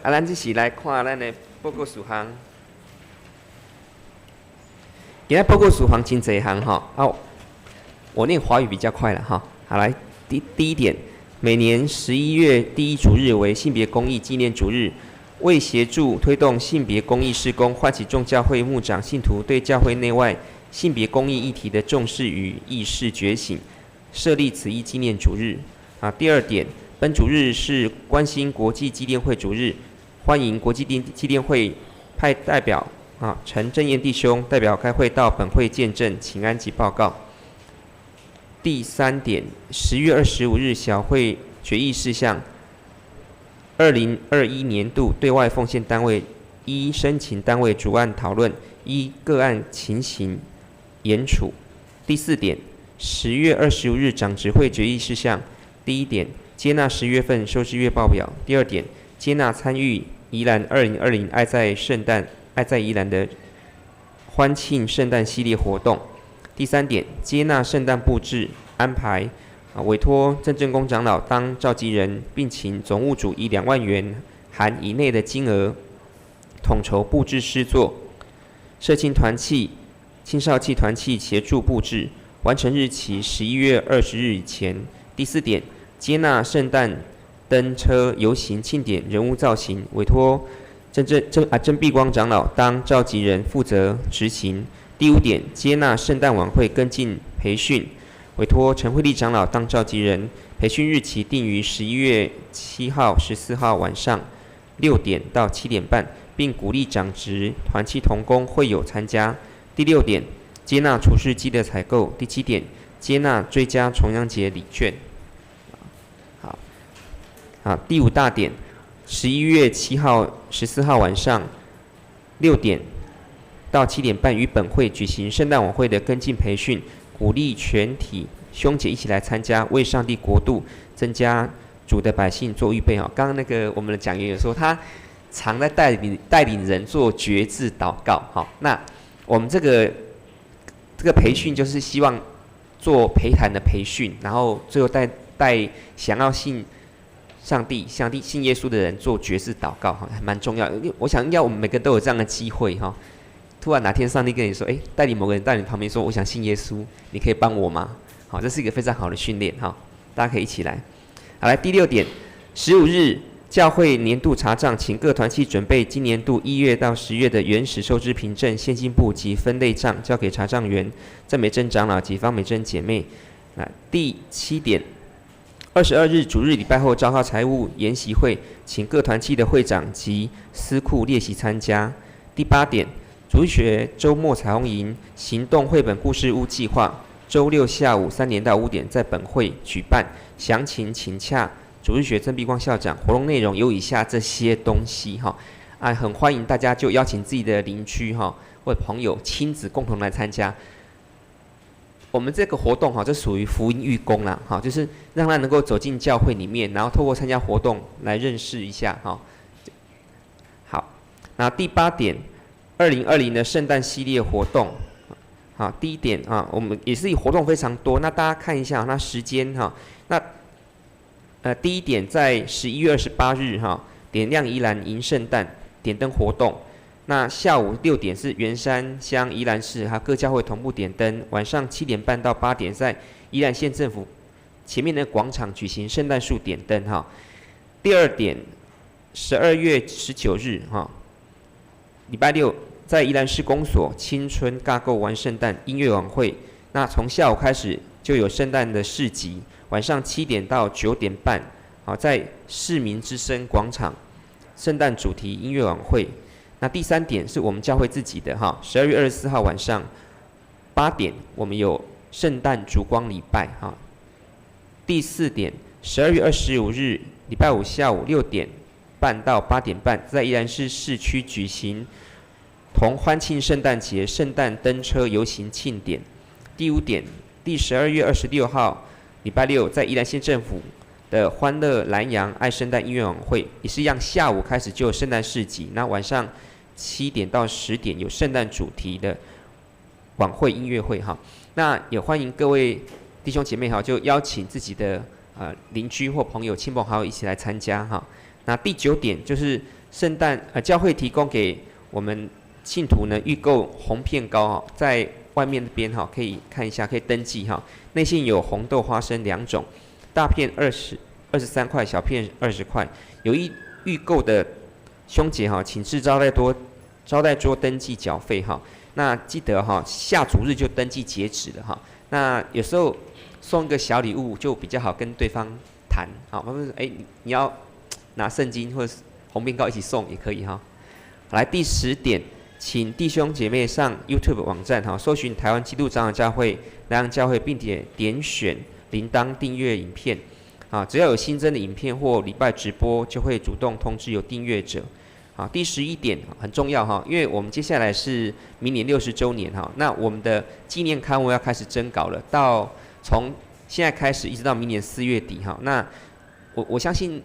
咱这是来看咱的报告事项。今仔报告事项真侪项我念华语比较快了好来第一点，每年11月第一主日为性别公益纪念主日，为协助推动性别公益事工，唤起众教会牧长信徒对教会内外性别公益议题的重视与意识觉醒，设立此一纪念主日。第二点，本主日是关心国际基甸会主日，欢迎国际基甸会派代表陈正彦弟兄代表该会到本会见证、请安及报告。第三点，10月25日小会决议事项，2021年度对外奉献单位依申请单位主案讨论，依个案情形严处。第4点，10月25日长执会决议事项。第1点，接纳10月份收支月报表。第2点，接纳参与宜兰2020爱在宜兰的欢庆圣诞系列活动。第3点，接纳圣诞布置安排，委托郑正公长老当召集人，并请总务主以2万元含以内的金额统筹布置施作，社青团契、青少契团契协助布置，完成日期11月20日以前。第4点，接纳圣诞灯车游行庆典人物造型，委托曾碧光长老当召集人负责执行。第5点，接纳圣诞晚会跟进培训，委托陈慧丽长老当召集人，培训日期定于11月7号、14号晚上6点到7点半，并鼓励长职团契同工会友参加。第6点，接纳除湿机的采购。第7点，接纳追加重阳节礼券。好，第5大点，11月7号、14号晚上6点到7点半于本会举行圣诞晚会的跟进培训，鼓励全体兄姐一起来参加，为上帝国度增加主的百姓做预备。刚刚那个我们的讲员有说，他常在带领人做决志祷告。好，那我们这个培训就是希望做陪谈的培训，然后最后带想要信上帝信耶稣的人做决志祷告，还蛮重要。我想应该我们每个都有这样的机会哈。突然哪天上帝跟你说，带领某个人到你旁边说，我想信耶稣，你可以帮我吗？好，这是一个非常好的训练哈，大家可以一起来。好，来第6点，15日教会年度查账，请各团契准备今年度1月到10月的原始收支凭证、现金簿及分类账，交给查账员郑美珍长老及方美珍姐妹。第7点，22日主日礼拜后召开财务研习会，请各团契的会长及司库列席参加。第8点，主日学周末彩虹营行动绘本故事屋计划，周6下午3点到5点在本会举办，详情请洽主日学曾碧光校长。活动内容有以下这些东西很欢迎大家就邀请自己的邻居或者朋友亲子共同来参加。我们这个活动这属于福音预工啦，就是让他能够走进教会里面，然后透过参加活动来认识一下好，那第8点，2020的圣诞系列活动。好，第1点我们也是活动非常多，那大家看一下那时间那第1点在11月28日点亮宜兰迎圣诞点灯活动。那下午6点是圆山乡宜兰市还有各教会同步点灯，晚上7点半到8点在宜兰县政府前面的广场举行圣诞树点灯第2点，12月19日礼拜6在宜兰市公所青春尬构玩圣诞音乐晚会，那从下午开始就有圣诞的市集，晚上7点到9点半在市民之声广场圣诞主题音乐晚会。那第3点是我们教会自己的12月24号晚上8点我们有圣诞烛光礼拜第4点，12月25日礼拜5下午6点半到8点半在宜兰市市区举行同欢庆圣诞节圣诞灯车游行庆典。第5点，第12月26号礼拜6在宜兰县政府的欢乐南洋爱圣诞音乐晚会，也是一样，下午开始就有圣诞市集，那晚上7点到10点有圣诞主题的晚会音乐会那也欢迎各位弟兄姐妹就邀请自己的邻居或朋友、亲朋好友一起来参加那第9点就是圣诞教会提供给我们信徒呢预购红片糕在外面那边可以看一下，可以登记内馅有红豆、花生2种，大片23块，小片20块。有预购的兄姐请至招待桌登记缴费那记得下主日就登记截止了那有时候送一个小礼物就比较好跟对方谈你要拿圣经或者红片糕一起送也可以来第10点，请弟兄姐妹上 YouTube 网站搜寻台湾基督长老教会南洋教会，并且点选铃铛订阅影片只要有新增的影片或礼拜直播，就会主动通知有订阅者好，第11点很重要哈，因为我们接下来是明年60周年哈，那我们的纪念刊物要开始征稿了，从现在开始一直到明年4月底哈，那我相信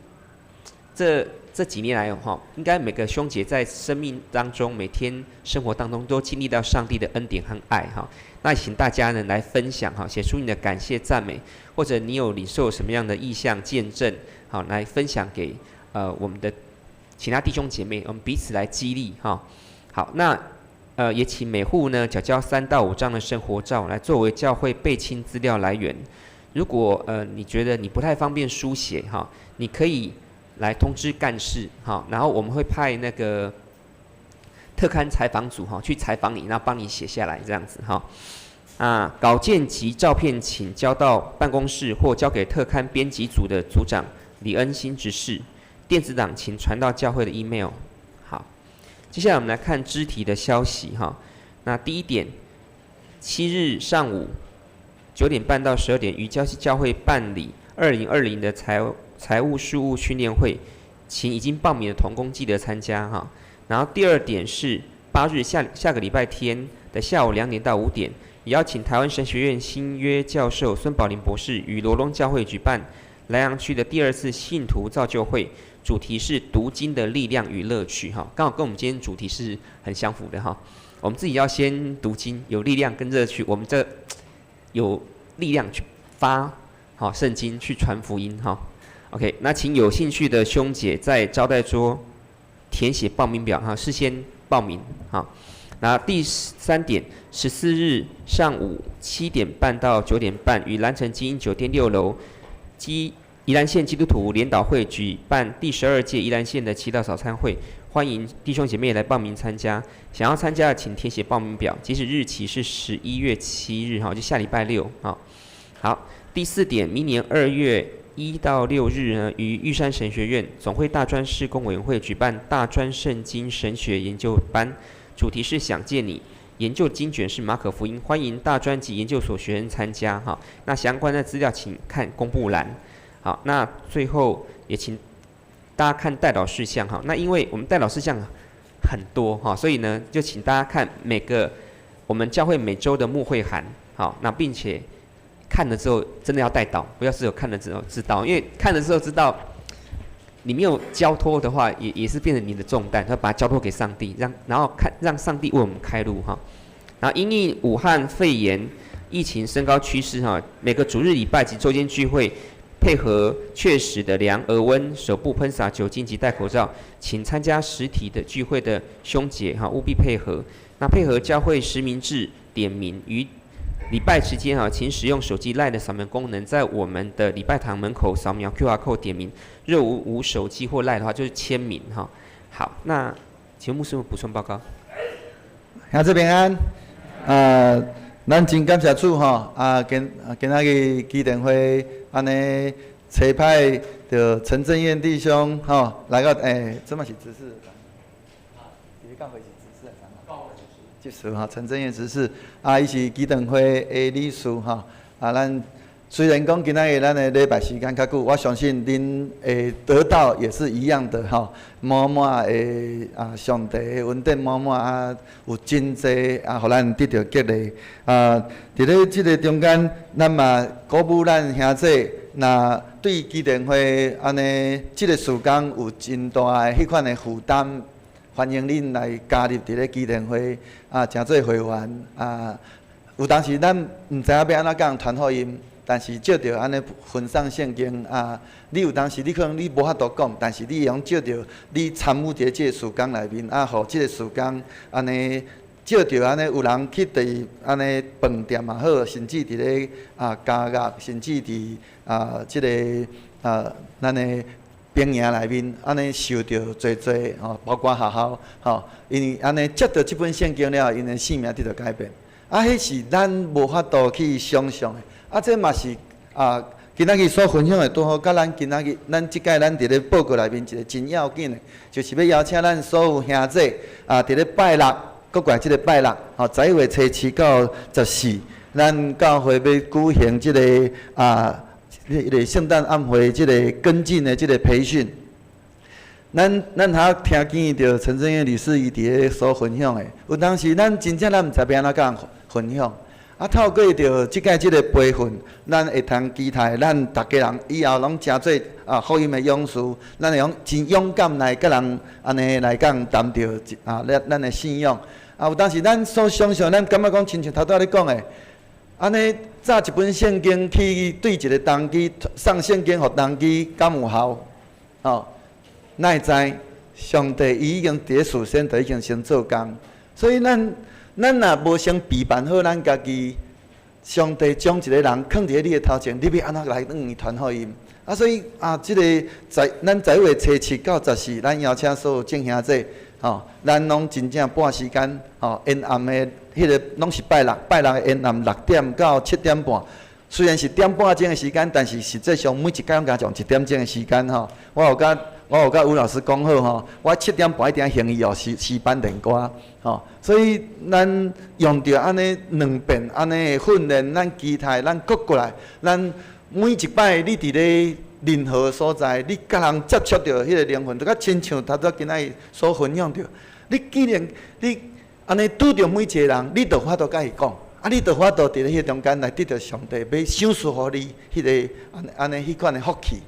这几年来哈，应该每个兄姐在生命当中、每天生活当中都经历到上帝的恩典和爱哈。那请大家呢来分享哈，写出你的感谢赞美，或者你有领受什么样的意向见证，好来分享给我们的其他弟兄姐妹，我们彼此来激励哈。好，那也请每户呢缴交3到5张的生活照，来作为教会备亲资料来源。如果你觉得你不太方便书写哈，你可以来通知干事哈，然后我们会派那个特刊采访组哈去采访你，然后帮你写下来这样子哈。稿件及照片请交到办公室或交给特刊编辑组的组长李恩新执事。电子档请传到教会的 email。好，接下来我们来看肢体的消息哈。那第1点，7日上午9点半到12点，于礁溪教会办理2020的财务事务训练会，请已经报名的同工记得参加哈。然后第2点是8日下个礼拜天的下午2点到5点，也邀请台湾神学院新约教授孙宝林博士与罗东教会举办莱阳区的第2次信徒造就会，主题是读经的力量与乐趣哈，刚好跟我们今天主题是很相符的哈。我们自己要先读经，有力量跟乐趣，我们这有力量去发好圣经，去传福音哈。OK， 那请有兴趣的兄姐在招待桌填写报名表哈，事先报名哈。然后第3点，14日上午7点半到9点半，于蓝城基因酒店6楼宜兰县基督徒联导会举办第12届宜兰县的祈祷早餐会，欢迎弟兄姐妹来报名参加。想要参加的请填写报名表，截止日期是11月7日哈，就下礼拜6哈。好，第4点，明年2月1到6日呢，于玉山神学院总会大专事工委员会举办大专圣经神学研究班，主题是想见你，研究经卷是马可福音，欢迎大专及研究所学生参加哈。那相关的资料请看公布栏。好，那最后也请大家看代祷事项哈。那因为我们代祷事项很多哈，所以呢就请大家看我们教会每周的牧会函好，那并且看了之后真的要代祷，不要只有看了之后知道，因为看了之后知道你没有交托的话，也是变成你的重担，要把它交托给上帝，然后让上帝为我们开路哈。然后因应武汉肺炎疫情升高趋势哈，每个主日礼拜及周间聚会，配合确实的量额温、手部喷洒酒精及戴口罩，请参加实体的聚会的兄姐哈务必配合。那配合教会实名制点名，于礼拜期间哈，请使用手机 LINE 的扫描功能，在我们的礼拜堂门口扫描 QR code 点名。若无手机或 LINE 的话，就是签名哈。好，那请牧师补充报告。兄姊平安，咱真感谢主吼，今仔日基电会安尼差派着陈正彦弟兄吼来到这嘛是执事，伊教会是执事还是执事哈？陈正彦执事伊是基电会的理事吼咱虽然讲今仔日咱的礼拜时间较久，我相信恁会得到也是一样的吼，满满的上帝的恩典满满有真济互咱得到激励伫咧即个中间，咱嘛鼓舞咱兄弟，若对基电会安尼即个事工有真大的迄款的负担，欢迎恁来加入伫咧基电会诚做会员有当时咱毋知影要安怎讲传福音。但是照着安尼分享圣经你有当时你可能你无法度讲，但是你会用照着你参与伫即个事工内面互即个事工安尼照着安尼有人去伫安尼饭店也好，甚至伫咧家乐，甚至伫即个咱的兵营内面安尼受着侪包括学校因为安尼接到即本圣经了，因的性命得到改变迄是咱无法度去想象的。这嘛是今仔日所分享的拄好，甲咱今仔日咱即届咱伫咧报告内面一个真要紧的，就是要邀请咱所有兄弟伫咧拜六，国怪即个拜六11月初7到14，咱教会要举行即个迄个圣诞晚会即个跟进的即个培训。咱还听见着陈正燕律师伊伫咧所分享的，有当时咱真正咱毋知要安怎甲人分享。啊，透过着即个培训，咱会通期待咱逐家人以后拢诚做福音的勇士，咱会用真勇敢来甲人安尼来讲谈着咱的信仰。啊，有当时咱所想象，咱感觉讲亲像头拄仔咧讲的，安尼早一本圣经去对一个童机送圣经，互童机敢有效？哦，哪会知上帝伊已经伫咧事先就已经先做工，所以咱若无先备办好咱家己，上帝将一个人放伫你的头前，你要安怎来传福音？啊，所以即个咱10月初7到14，咱邀请所有正兄弟，咱拢真正半时间，沿暗的迄个拢是拜六的沿暗6点到7点半。虽然是1点半钟的时间，但是实际上每一天拢加上1点钟的时间我有甲吴老师讲好我7点半一定行伊诗班练歌所以咱用着安尼2遍安尼的训练，咱期待咱过来，咱每一摆你伫咧任何所在，你甲人接触着迄个灵魂，就甲亲像头拄仔今仔日所分享着，你既然你安尼拄着每一个人，你就法度甲伊讲。你就法度伫咧迄中间来得到上帝要赏赐互你迄个安尼迄款的福气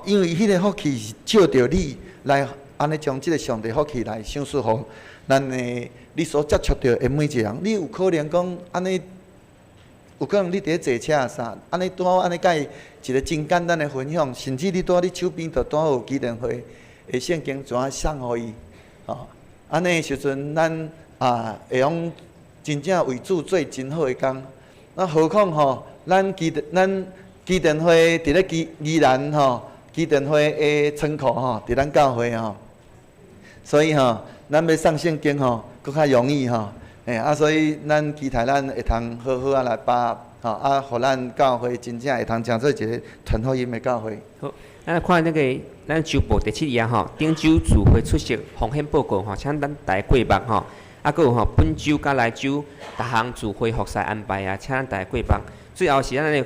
因为迄个福气是照着你来安尼将即个上帝福气来赏赐互咱的你所接触到的每一个人。你有可能讲安尼，有可能你伫咧坐车啥，安尼拄好安尼甲伊一个真简单的分享，甚至你拄你手边就拄好有基电会的圣经怎送互伊安尼时阵咱会用。真正为主做真好的工，那何况咱基电会伫咧宜兰基电会的仓库伫咱教会所以咱要送圣经搁较容易所以咱期待咱会通好好来把互咱教会真正会通成做一个传福音的教会。好，咱来看那个咱周报第7页顶周聚会出席奉献报告请咱大家过目还有本周甲来周逐项聚会服侍安排请咱大家过目。最后是咱的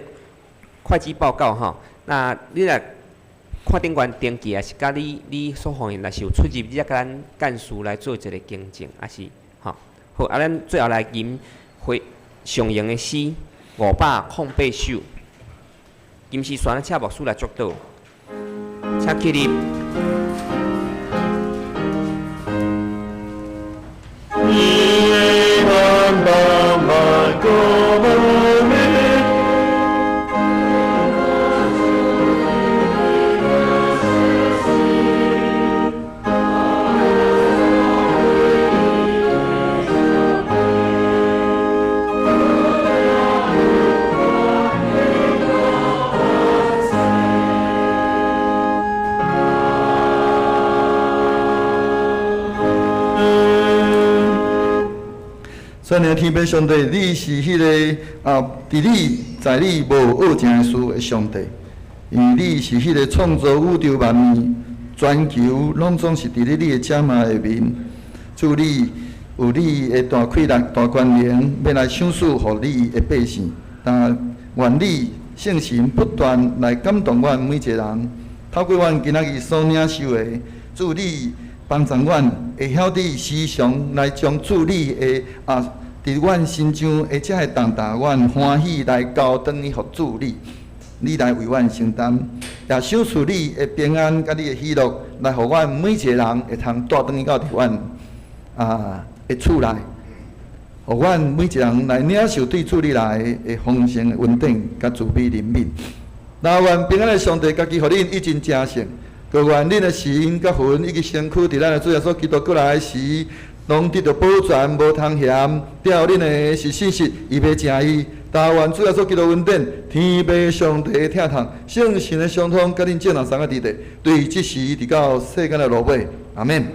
会计报告那你来看顶悬登记是甲你所奉献，若是有出入，你才甲咱干事来做一个更正，是好，咱最后来吟会上用的诗508首，金丝旋请牧师来作导，请起立。全能天父上帝，你是迄个伫你在你无恶情的事的上帝，因为你是迄个创造宇宙万物，全球拢总是伫咧你的遮马下面。主你有你的大气力、大权能，要来赏赐互你的百姓。但愿你圣神不断来感动阮每一个人，透过阮今仔日所领受的，主你帮助阮会晓得时常来将主你的伫阮心上，而且会重担阮欢喜来交转去互主你，你来为阮承担，也赏赐你的平安甲你的喜乐，来互阮每一个人会通带转去到伫阮的厝内，互阮每一个人来领受对主你来的丰盛稳定甲慈悲怜悯。那愿平安的上帝家己互恁一真正胜，各愿恁的心甲魂以及身躯伫咱的主耶稣基督过来时，拢得到保全，无通嫌。调恁的是信实，伊要正义。但愿主耶稣基督恩典，天父上帝的疼痛，圣神的相通，甲恁正人三个伫地，对即时直到世间的落尾。阿免。